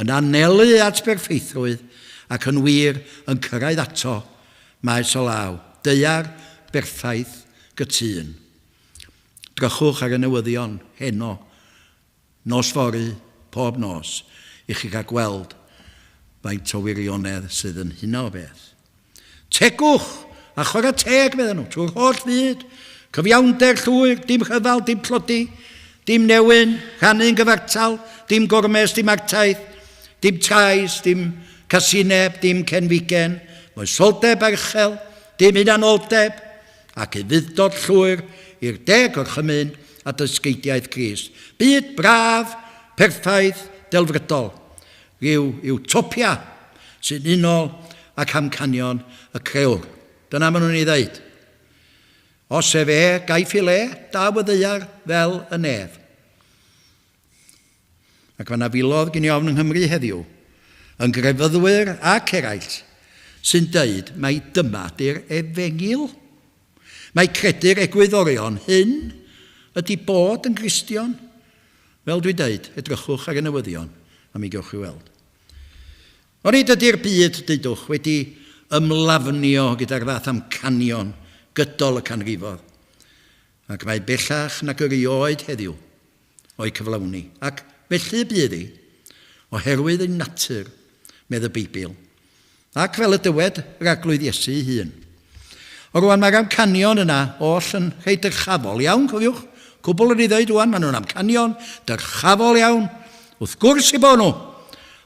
yn anelu at berffeithrwydd ac yn wir yn cyrraedd ato maes o law, deiar berffaith gytun. Drychwch ar y newyddion heno, nos fori, pob nos, i chi gael gweld faint o wirionedd sydd yn hynna o beth. Tegwch a chwarae teg meddyn nhw, trwy'r holl fyd, cyfiawnder llwyr, dim chyfal, dim plodi, dim newyn, rhannu'n gyfartal, dim gormes, dim artaeth, dim trais, dim casineb, dim cenfigen, moesoldeb archel, dim hunanoldeb, ac i fuddod llwyr i'r deg o'r chymyn a dysgeidiaeth Crist. Byd braf, perffaith, delfrydol, rhyw utopia sy'n unol ac amcanion y crewr. Dyna maen nhw'n ei ddeud. Os ef gaiff i le, da wyddeiar fel y nef. Ac mae yna filodd gen i ofn yng Nghymru heddiw, yn grefyddwyr ac eraill, sy'n dweud mai dyma di'r efengil. Mae credu'r egwyddorion hyn ydy bod yn Gristion. Fel dwi'n dweud, edrychwch ar y newyddion, a mi gewch chi weld. Ond nid ydy'r byd, dydwch, wedi ymlafnio gyda'r fath amcanion gydol y canrifodd. Ac mae bellach nag yr oed heddiw o'i cyflawni. Ac felly bydd ei, oherwydd ein natur, medd y Beibl. Ac fel y dywed yr Arglwydd Iesu ei hun. O rwan mae'r amcanion yna oll yn rhai dyrchafol iawn, cofiwch. Cwbl yn ei ddweud rwan, maen nhw'n amcanion dyrchafol iawn. Wrth gwrs i bod nhw.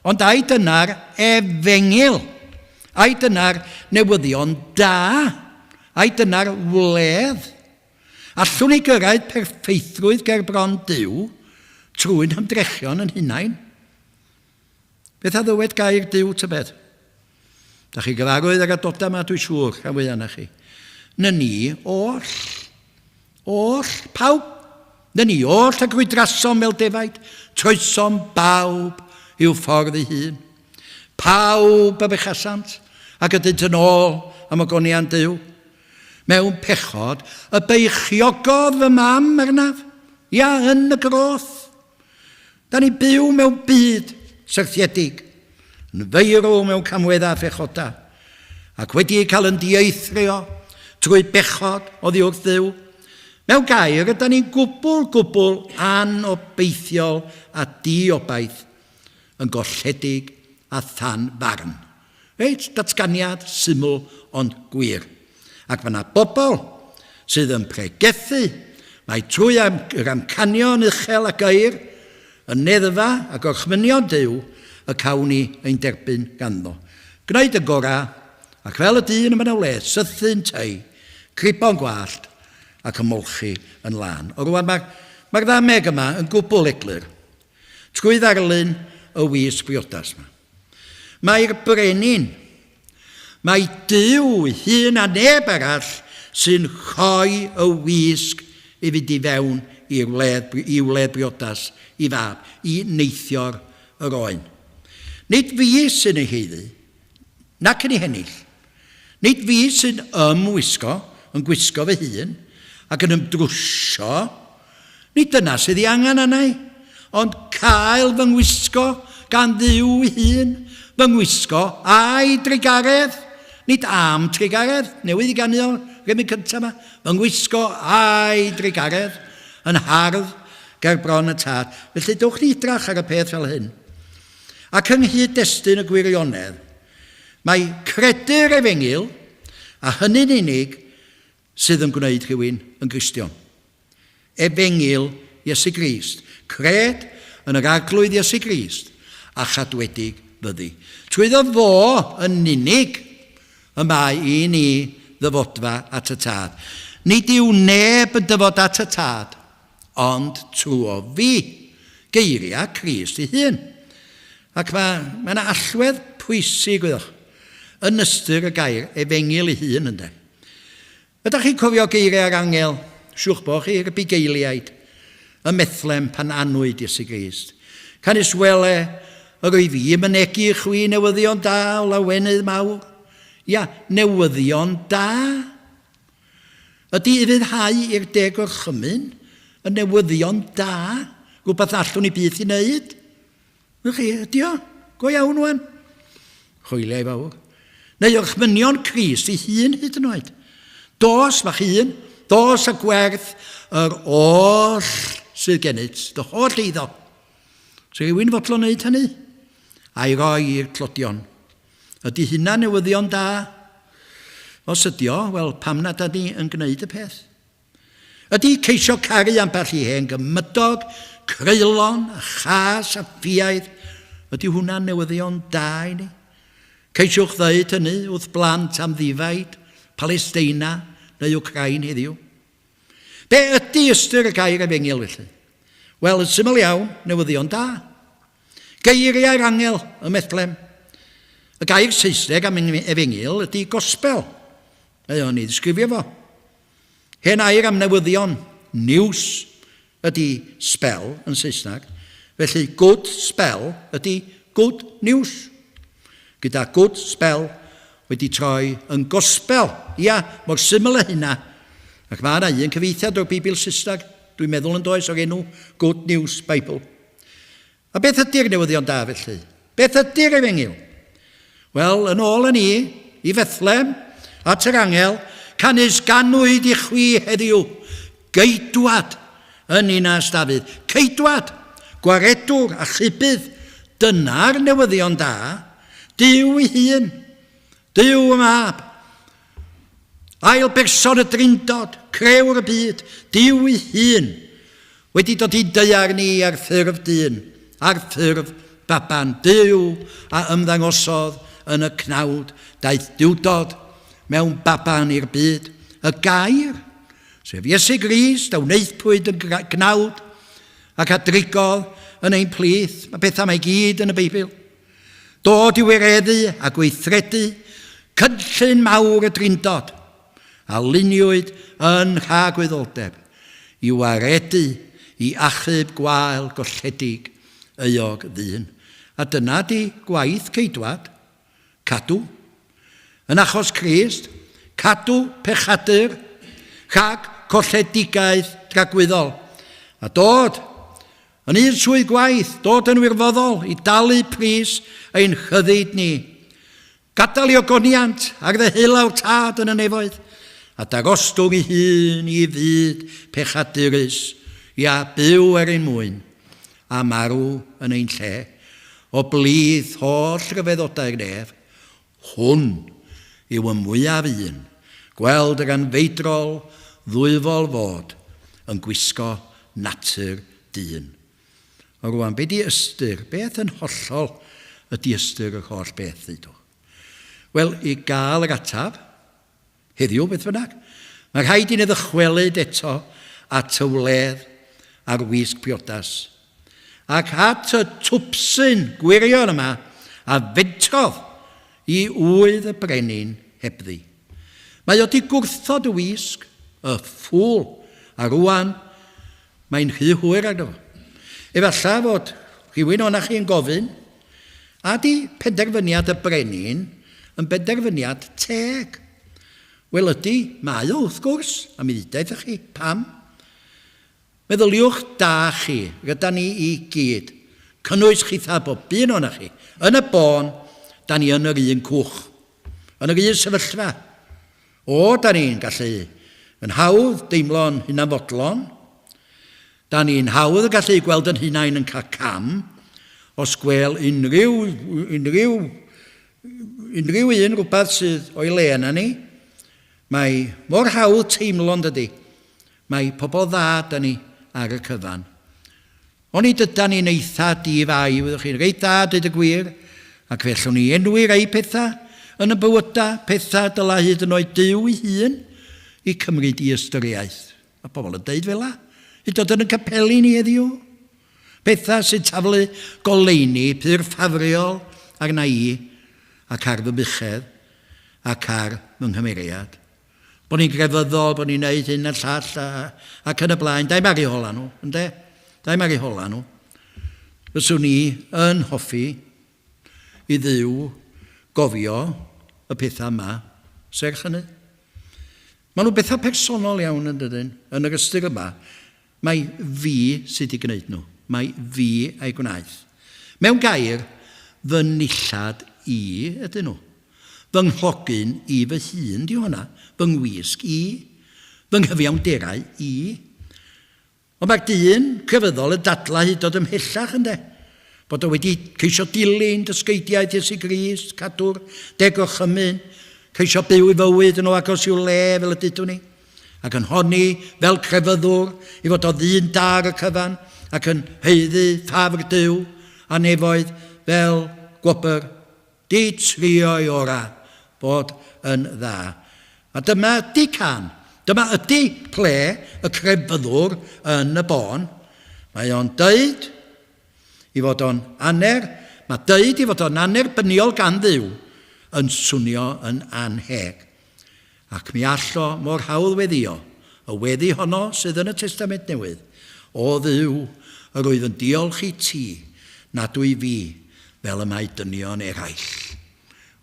Ond ai dyna'r efengil. Ai dyna'r newyddion da. Ai dyna'r wledd. Allwn ni gyrraedd perffeithrwydd ger bron Duw trwy'n hymdrechion yn hunain. Beth a ddywed gair Duw tybed? Da chi gyfarwydd ar adodau yma, dwi'n siŵr, rhan fwy anna chi. Na ni oll. Oll, pawb. Na ni oll a gwydrasom fel defaid. Troesom bawb i'w ffordd ei hun. Pawb y bechasant ac ydynt yn ôl am y gonian Duw. Mewn pechod, y beichiogodd fy mam arnaf. Ia, yn y groth. Da ni byw mewn byd syrthiedig, yn feirw mewn camweddau phechoda, ac wedi cael yn dieithrio trwy bechod oddi wrth Dduw. Mewn gair, ydyn ni'n gwbl anobeithiol a diobaith yn golledig a than farn. Reit, datganiad syml ond gwir. Ac mae yna bobl sydd yn pregethu, mae trwy yr amcanion uchel a gair, yn neddfa ac orchmynion Duw y cawn ni ein derbyn ganddo. Gwneud y gorau, ac fel y dyn yma na le, sythu'n tei, cribo'n gwallt, ac ymolchi yn lan. O rwan, mae'r ddameg yma yn gwbl eglur, trwy ddarlun y wisg briodas yma. Mae'r brenin, mae Duw hun a neb arall sy'n rhoi y wisg i fynd i fewn i wledd briodas i fab, i neithio'r yr oen. Nid fi sy'n ei heiddi, nac yn ei hennill. Nid fi sy'n ymwisgo, yn gwisgo fy hun, ac yn ymdrwsio. Nid dyna sydd ei angen annau, ond cael fy ngwisgo gan Dduw ei hun, fy ngwisgo a'i drigaredd, nid am trigaredd, newydd i ganio, rhywun cyntaf yma, fy ngwisgo a'i drigaredd, yn hardd ger bron y tad. Felly dwch ni idrach ar y peth fel hyn. Ac yng nghyd-destun y gwirionedd, mae credu'r Efengyl, a hynny'n unig sydd yn gwneud rhywun yn Gristion. Efengyl Iesu Grist. Cred yn yr arglwydd Iesu Grist a chadwedig fyddi. Trwyddo fo yn unig y mae i ni ddyfodfa at y tad. Nid yw neb yn dyfod at y tad, ond trwy fi, geiriau Crist ei hun. Ac mae yna allwedd pwysig yn ystyr y gair Efengyl ei hun ynddo. Ydych chi'n cofio geiriau'r angel, siwch bo chi'r bugeiliaid, y methlem pan anwyd Iesu Grist. Canis wele, yr oedd fi yn mynegu chwi newyddion da o lawenydd mawr. Ia, newyddion da. Ydy i fyddhau i'r deg o'r chymyn, y newyddion da, rhywbeth allwn i byth i wneud. Ydy o, go iawn wan. Chwyliau fawr. Neu o'ch mynion Crist ei hun hyd yn oed. Dos fach hun, dos y gwerth yr oll sydd gennyt, dy holl eiddo. So rhywun fodlon wneud hynny? A'i roi i'r clodion. Ydy hynna newyddion da? Os ydy o, wel, pam nad ydy yn gwneud y peth? Ydy ceisio caru ambell i hen gymydog, creulon, a chas a ffiaidd, ydy hwnna newyddion da i ni? Ceisiwch ddeud hynny wrth blant am ddifaid, Palestina neu Wcrain heddiw. Be ydy ystyr y gair Efengyl felly? Wel, yn syml iawn, newyddion da. Geiriau'r angel, y methlem. Y gair Saesneg am Efengyl ydy gospel. Mae o'n ei ddisgrifio fo. Hen air am newyddion, news, ydy spell yn Saesneg. Felly good spell ydy good news. Gyda good spell wedi troi yn gospel. Ia, mor syml y hynna. Ac mae yna un cyfeithiad o'r Bibl Saesneg, dwi'n meddwl yn does o'r enw Good News Bible. A beth ydy'r newyddion da felly? Beth ydy'r Efengyl? Wel, yn ôl yn i Fethlem, at yr angel, canis ganwyd i chwi heddiw, geidwad yn Ninas Dafydd. Ceidwad, gwaredwr a chybydd, dyna'r newyddion da, Duw ei hun, Duw y mab, ail berson y drindod, crewr y byd, Duw ei hun, wedi dod i deiar ni ar ffurf dyn, ar ffurf baban, Duw a ymddangosodd yn y cnawd, daeth diwdod mewn baban i'r byd, y gair, sef Iesu Grist a wneithpwyd y gnawd, ac a drigodd yn ein plith, mae bethau mae gyd yn y Beibl. Dod i wireddu a gweithredu, cynllun mawr y drindod, a luniwyd yn rhagwyddoldeb, i waredu, i achub gwael golledig euog ddyn. A dyna di gwaith ceidwad, cadw, yn achos Crist, cadw pechadur, rhag colledigaeth dragwyddol, a dod yn un swydd gwaith, dod yn wirfoddol i dalu pris ein chyddid ni. Gadael i ogoniant ar ddehilawr tad yn y nefoedd, a dagostwg i hun i fyd pechadurus, ia byw ar ein mwyn, a marw yn ein lle, o blith holl ryfeddodau'r nef, hwn yw y mwyaf un, gweld yr anfeidrol ddwyfol fod yn gwisgo natur dyn. O rwan, be di ystyr? Beth yn hollol ydy ystyr yr holl beth ddydw? Wel, i gael yr atab, heddiw beth bynnag, mae rhaid i ni ddychwelyd eto at y wledd a'r wisg briodas. Ac at y twpsyn gwirion yma a fentrodd i wydd y brenin hebddi. Mae wedi gwrthod y wisg, y ffwl, a rwan mae'n rhy hwyr ar gyfer. Efallai fod rhywun o'na chi'n gofyn, a di penderfyniad y brenin yn benderfyniad teg. Wel ydy, mae o wrth gwrs, a mi ddeud chi, pam? Meddyliwch da chi, gyda ni i gyd, cynnwys chitha bob un o'na chi, yn y bon, da ni yn yr un cwch, yn yr un sefyllfa. O, da ni'n gallu yn hawdd deimlo'n hunanfodlon, Da ni'n hawdd gallu gweld yn hunain yn cael cam os gwel unrhyw un rhywbeth sydd o'i le yna ni. Mae mor hawdd teimlo'n dydy. Mae pobl dda da ni ar y cyfan. O'n i dyda ni'n eitha di-fai, fyddwch chi'n reit dda, dweud y gwir, ac fellwn ni enwi rei pethau yn y bywyda, pethau dyla hyd yn oed Duw ei hun i cymryd i ystyriaeth. A pobl yn dweud fel la. I dod yn y capeli ni heddiw. Pethau sy'n taflu goleini, pyr ffafriol arna i, ac ar fy bychedd, ac ar fy nghymeriad. Bod ni'n grefyddol, bod ni'n neud hyn a llall, ac yn y blaen. Da'i mari hola nhw, ynddo? Da'i mari hola nhw. Fyswn ni yn hoffi i Dduw gofio y pethau yma, serch hynny. Maen nhw bethau personol iawn yn dydyn, yn yr ystyr yma. Mae fi sydd wedi gwneud nhw. Mae fi a'i gwnaeth. Mewn gair, fy nillad i ydyn nhw. Fy nghogyn i fy hun di hwnna. Fy ngwisg i. Fy nghyfiawnderau i. Ond mae'r dyn crefyddol y dadla hyd oed ymhellach ynddo. Bod o wedi ceisio dilyn dysgeidiaeth Iesu Grist, cadw'r deg o chymyn, ceisio byw i fywyd yn o agos i'w le fel y dydw ni. Ac yn honni fel crefyddwr i fod o ddyn dar y cyfan ac yn heiddi ffafr Duw a nefoedd fel gwobr di trio i ora bod yn dda. A dyma ydi can, dyma ydi ple y crefyddwr yn y bon. Mae o'n dweud i fod o'n aner, mae dweud i fod o'n anerbyniol gan Dduw yn swnio yn anheg. Ac mi allo mor hawdd weddio, y weddi honno sydd yn y Testament Newydd, o Dduw yr oedd yn diolch i ti nad dwi fi fel y mae dynion eraill.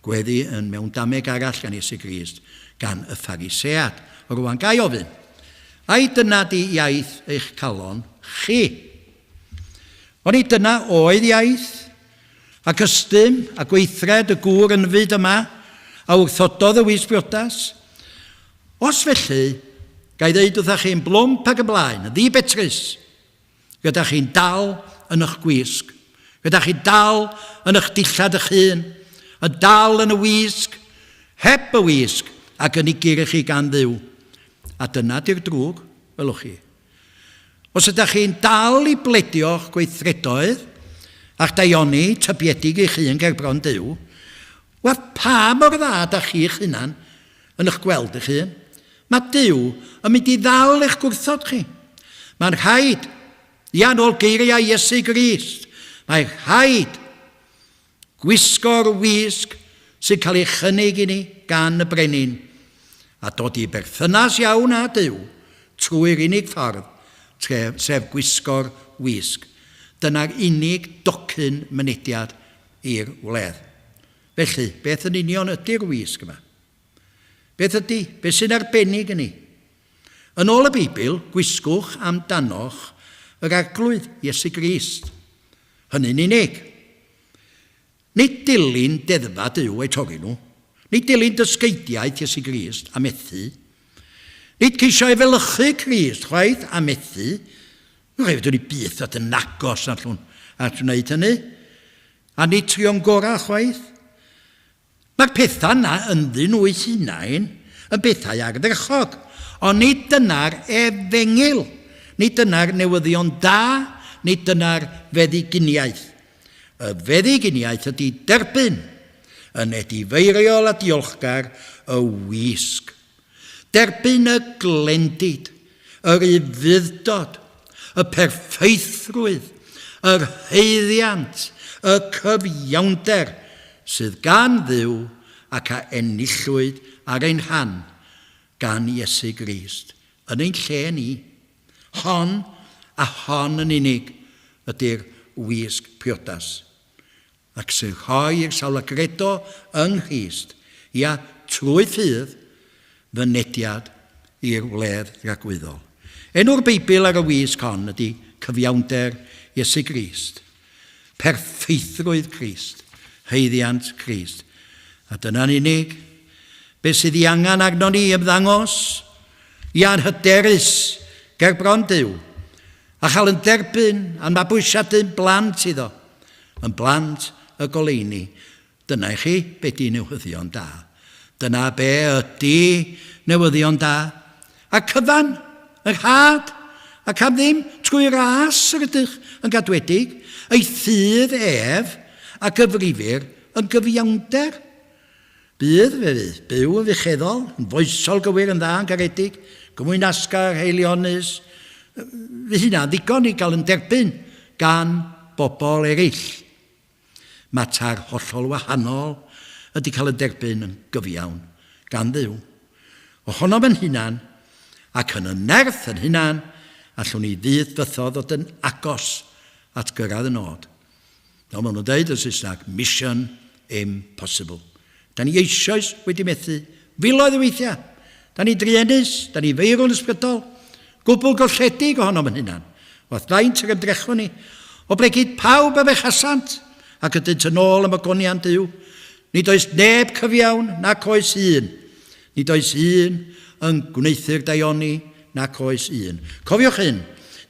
Gweddi yn mewn dameg arall gan Iesu Grist gan y Pharisead. O rwan gai ofyn, ai dyna di iaith eich calon chi? O'n i dyna oedd iaith, ac ystym a gweithred y gŵr yn fyd yma, a wrthododd y wisg briodas? Os felly, gai ddeud wrthych chi'n blwmp ag ymlaen, y ddibetrus, gyda chi'n dal yn eich gwisg, gyda chi'n dal yn eich dillad eich hun, yn dal yn y wisg, heb y wisg, ac yn ei gyrch chi gan Dduw. A dyna di'r drwg, welwch chi. Os ydych chi'n dal i bledio'ch gweithredoedd, a'ch daioni tybiedig eich hun gerbron Dduw, wel pa mor dda ydych chi'ch hunan yn eich gweld eich hun? Mae Duw yn mynd i ddal eich gwrthod chi. Mae'n rhaid, ia'n ôl geiriau Iesu Grist, mae'n rhaid gwisgo'r wisg sy'n cael ei chynnig i ni gan y brenin a dod i berthynas iawn â Duw trwy'r unig ffordd, sef gwisgo'r wisg. Dyna'r unig docyn mynediad i'r wledd. Felly, beth yn union ydy'r wisg yma? Beth ydy? Beth sy'n arbennig yn ni? Yn ôl y Beibl, gwisgwch amdanoch yr arglwydd Iesu Grist. Hynny'n unig. Nid dilyn deddfa Duw ei torri nhw. Nid dilyn dysgeidiaeth Iesu Grist a methu. Nid ceisio efelychu Crist chwaith a methu. Mae'n rhaid wedi byth at yn agos allwn at wneud hynny. A nid trio'n gorau chwaith. Mae'r pethau yna ynddyn nhw eu hunain yn bethau ardderchog, ond nid dyna'r efengil, nid dyna'r newyddion da, nid dyna'r fedduginiaeth. Y fedduginiaeth ydy derbyn, yn edifeiriol a diolchgar y wisg. Derbyn y glendid, yr ufuddod, y perffeithrwydd, yr heiddiant, y cyfiawnder, sydd gan Dduw ac a enillwyd ar ein rhan gan Iesu Grist. Yn ein lle ni, hon a hon yn unig ydy'r wisg priodas. Ac sy'n rhoi'r salwagredo yng Nghrist, ia trwy ffydd fynediad i'r wledd rhagwyddol. Enw'r Beibl ar y wisg hon ydy cyfiawnder Iesu Grist, perffeithrwydd Crist, heiddiant Crist. A dyna'n unig, beth sydd i angen arno ni ymddangos, ia'n hyderus gerbron Duw, A chael yn derbyn a'n mabwysiadu'n blant iddo, yn blant y goleini. Dyna i chi be di newyddion da. Dyna be ydi newyddion da. A cyfan, yr had, ac am ddim trwy ras yr ydych yn gadwedig, ei thydd ef a gyfrifir yn gyfiawnder. Bydd fe fydd byw yn fucheddol, yn foesol gywir yn dda yn garedig, gymwynasgar, heilionus. Fydd hynna ddigon i gael yn derbyn gan bobl eraill. Mater hollol wahanol ydy cael yn derbyn yn gyfiawn gan Dduw. Ohonom yn hunan ac yn y nerth yn hunan allwn ni ddydd fythodd oedd yn agos at gyrraedd y nod. Fel maen nhw'n dweud yn Saesneg, mission impossible. Da ni eisoes wedi methu, filoedd y weithiau. Da ni drienus, da ni feirwn ysbrydol, gwbl golledig ohonom yn hunan. Oedd daint ar ymdrechwn ni, o bregyd pawb am eich hasant, ac ydynt yn ôl am y gonian Duw. Nid oes neb cyfiawn nac oes un. Nid oes un yn gwneithio'r daioni nac oes un. Cofiwch hyn,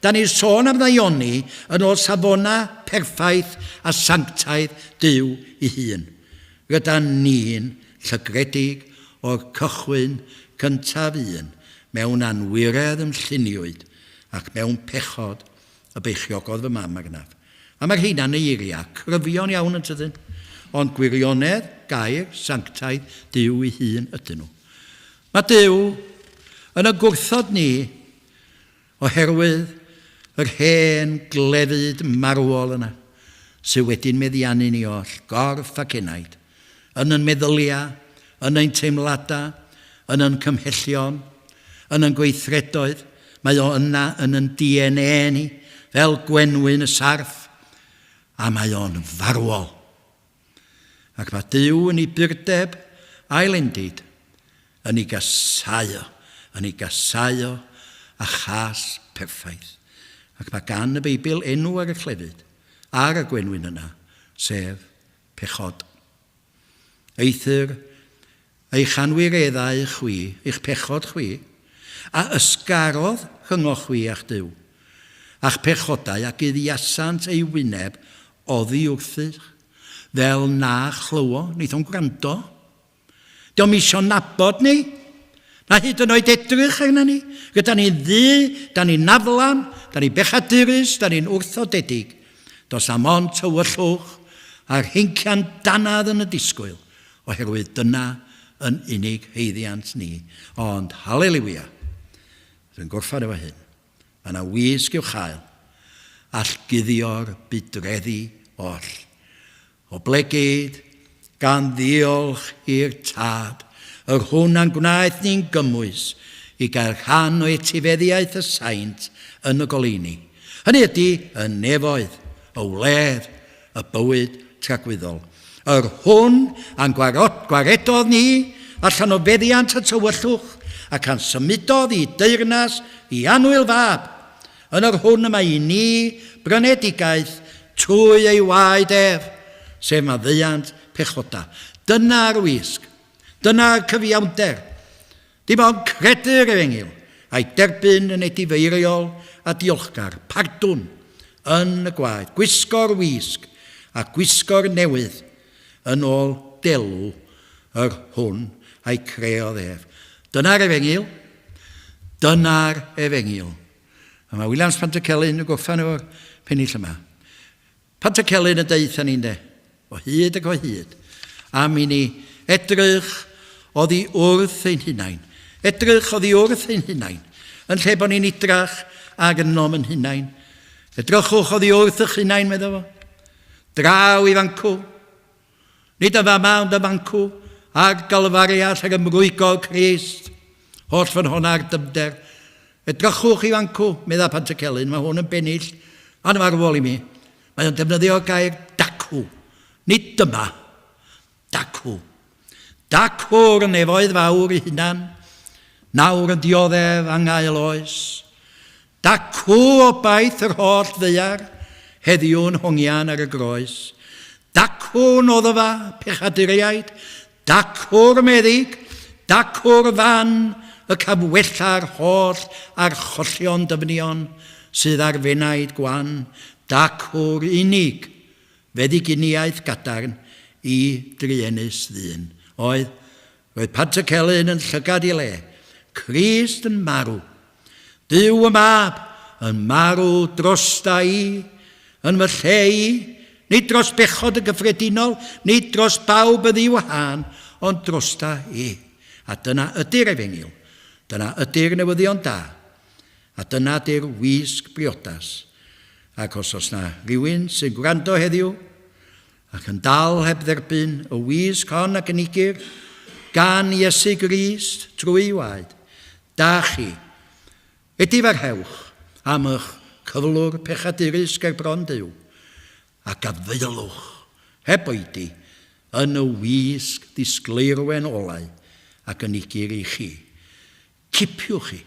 da ni'n sôn am ddaioni yn ôl safona perffaith a sanctaidd Duw i hun. Gyda ni'n llygredig o'r cychwyn cyntaf un mewn anwiredd yn lluniwyd ac mewn pechod y beichiogodd fy mam arnaf. A mae'r hynna'n eiria cryfion iawn yn tydyn, ond gwirionedd, gair, sanctaidd, Duw i hun ydyn nhw. Mae Duw yn y gwrthod ni oherwydd yr hen glefyd marwol yna sydd wedi'n meddiannu ni oll, gorff ac enaid, yn ein meddyliau, yn ein teimladau, yn ein cymhellion, yn ein gweithredoedd. Mae o yna yn ein DNA ni, fel gwenwyn y sarf, a mae o'n farwol. Ac mae Duw yn ei byrdeb a'i lendid yn ei gasau a chas perffaith. Ac mae gan y Beibl enw ar y clefyd ar y gwenwyn yna, sef pechod. Eithir eich anwireddau chwi, eich pechod chwi, a ysgarodd rhyngo chwi a'ch Duw, a'ch pechodau ac iddiasant ei wyneb oddi wrthych, fel na chlywo, wneith o'n gwrando. Diolch isio nabod ni, na hyd yn oed edrych arna ni. Gyda ni ddi, da ni'n naflan, da ni bechadurus, da ni'n wrthodedig. Dos am ond tywyllwch a'r hincian danad yn y disgwyl, oherwydd dyna yn unig heiddiant ni. Ond, halleluia, dwi'n gorffan efo hyn. Mae yna wisg i'w chael, all guddio'r bydreddi oll. O blegyd, gan ddiolch i'r tad, yr hwn a'n gwnaeth ni'n gymwys i gael rhan o etifeddiaeth y saint yn y goleini. Hynny ydy y nefoedd, y wledd, y bywyd tragwyddol. Yr hwn a'n gwaredodd ni allan o feddiant y tywyllwch ac a'n symudodd i deyrnas i anwyl fab. Yn yr hwn yma i ni brynedigaeth trwy ei waed ef, sef maddeuant pechoda. Dyna'r wisg, dyna'r cyfiawnder. Dim ond credu'r efengyl, a'i derbyn yn edifeiriol a diolchgar, pardwn yn y gwaed, gwisgo'r wisg a gwisgo'r newydd yn ôl delw yr hwn a'i creodd ef. Dyna'r efengyl, dyna'r efengyl. A mae Williams Pantacelyn yn goffan o'r pennill yma. Pantacelyn yn deitha ni'n de, o hyd ac o hyd, am i ni edrych oddi wrth ein hunain. Edrych oddi wrth ein hunain. Yn lle bod ni'n idrach ag ynom yn hunain. Edrychwch oddi wrth eich hunain, medda fo. Draw i fancw. Nid y fama ond y fancw. Ag galfariad ag ymrwygo Crist. Holl fan hwnna'r dymder. Edrychwch i fancw, medda Pantacelyn, mae hwn yn bennill, a'n marwol i mi. Mae o'n defnyddio gair dacw. Nid dyma, dacw. Dacw'r nefoedd fawr i hunan, nawr yn dioddef angael oes. Dacw o baith yr holl ddeiar, heddiw'n hongian ar y groes. Dacw'n oddfa pechaduriaid, dacw'r meddyg, dacw'r fan, y camwella'r holl a'r chollion dyfnion, sydd ar fenaid gwan, dacwr unig, feddyginiaeth gadarn i drienus ddyn. Oedd, roedd Patercelyn yn llygad i le, Crist yn marw, Duw y mab yn marw drosta i, yn fy lle i, nid dros bechod y gyffredinol, nid dros bawb y ddiwahân, ond drosta i. A dyna ydy'r Efengyl, dyna ydy'r newyddion da, a dyna ydy'r wisg briodas. Ac os na rhywun sy'n gwrando heddiw, ac yn dal heb dderbyn y wisg hon ac yn igir, gan Iesu Grist trwy waed, da chi, ydy farhewch am eich cyflwr pechadurus ger bron Duw, ac a ddeilwch heb oedi yn y wisg ddisgleirwen olau ac yn igir i chi. Cipiwch chi,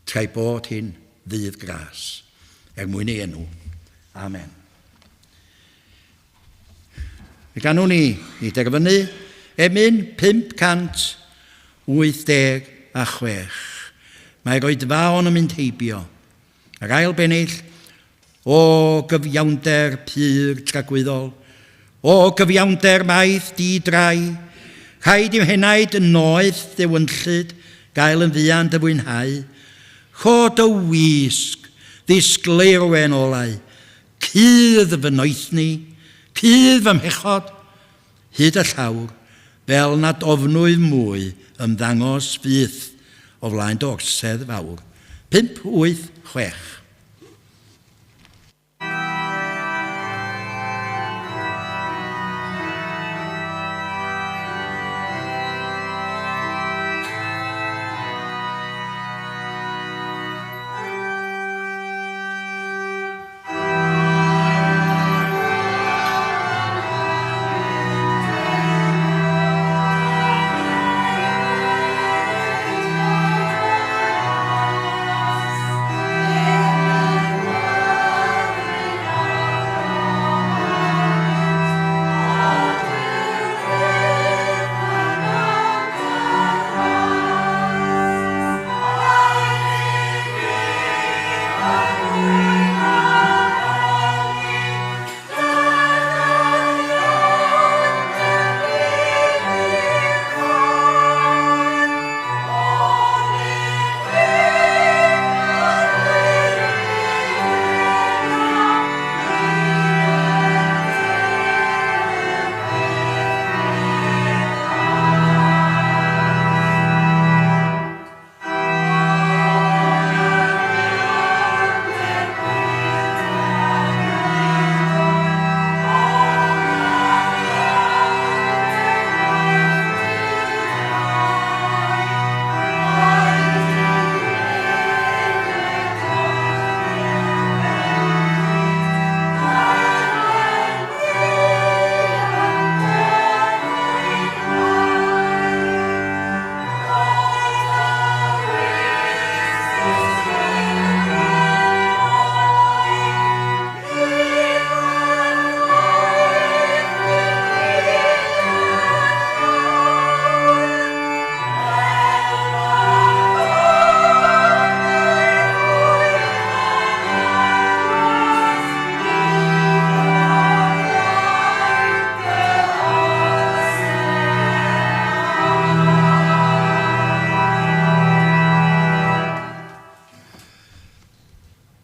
tra'i bod hi'n ddydd gras, mwyn ei enw. Amen. Fe ganwn ni derfynu emyn 586. Mae'r oedfa on yn mynd heibio. Yr ail bennill, o gyfiawnder pyr tragwyddol, o gyfiawnder maith di-drai, rhaid i'w henaid yn noeth ddewynllyd, gael yn ddian dy fwynhau, chod o wisg, ddisgleirwen olau, cydd fy noethni, cydd fy mhechod, hyd y llawr, fel nad ofnwydd mwy ymddangos fydd o flaen dorsedd fawr. 586.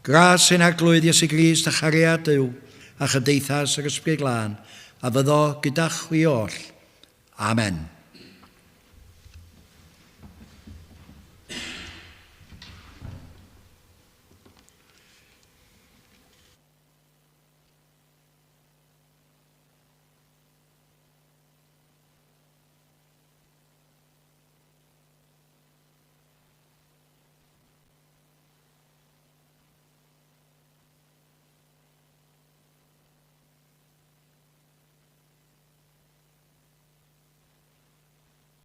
Gras sy'n arglwydd Iesu Grist a chariad Duw a chydeithas yr ysbryd glân, a fyddo gyda chwi oll. Amen.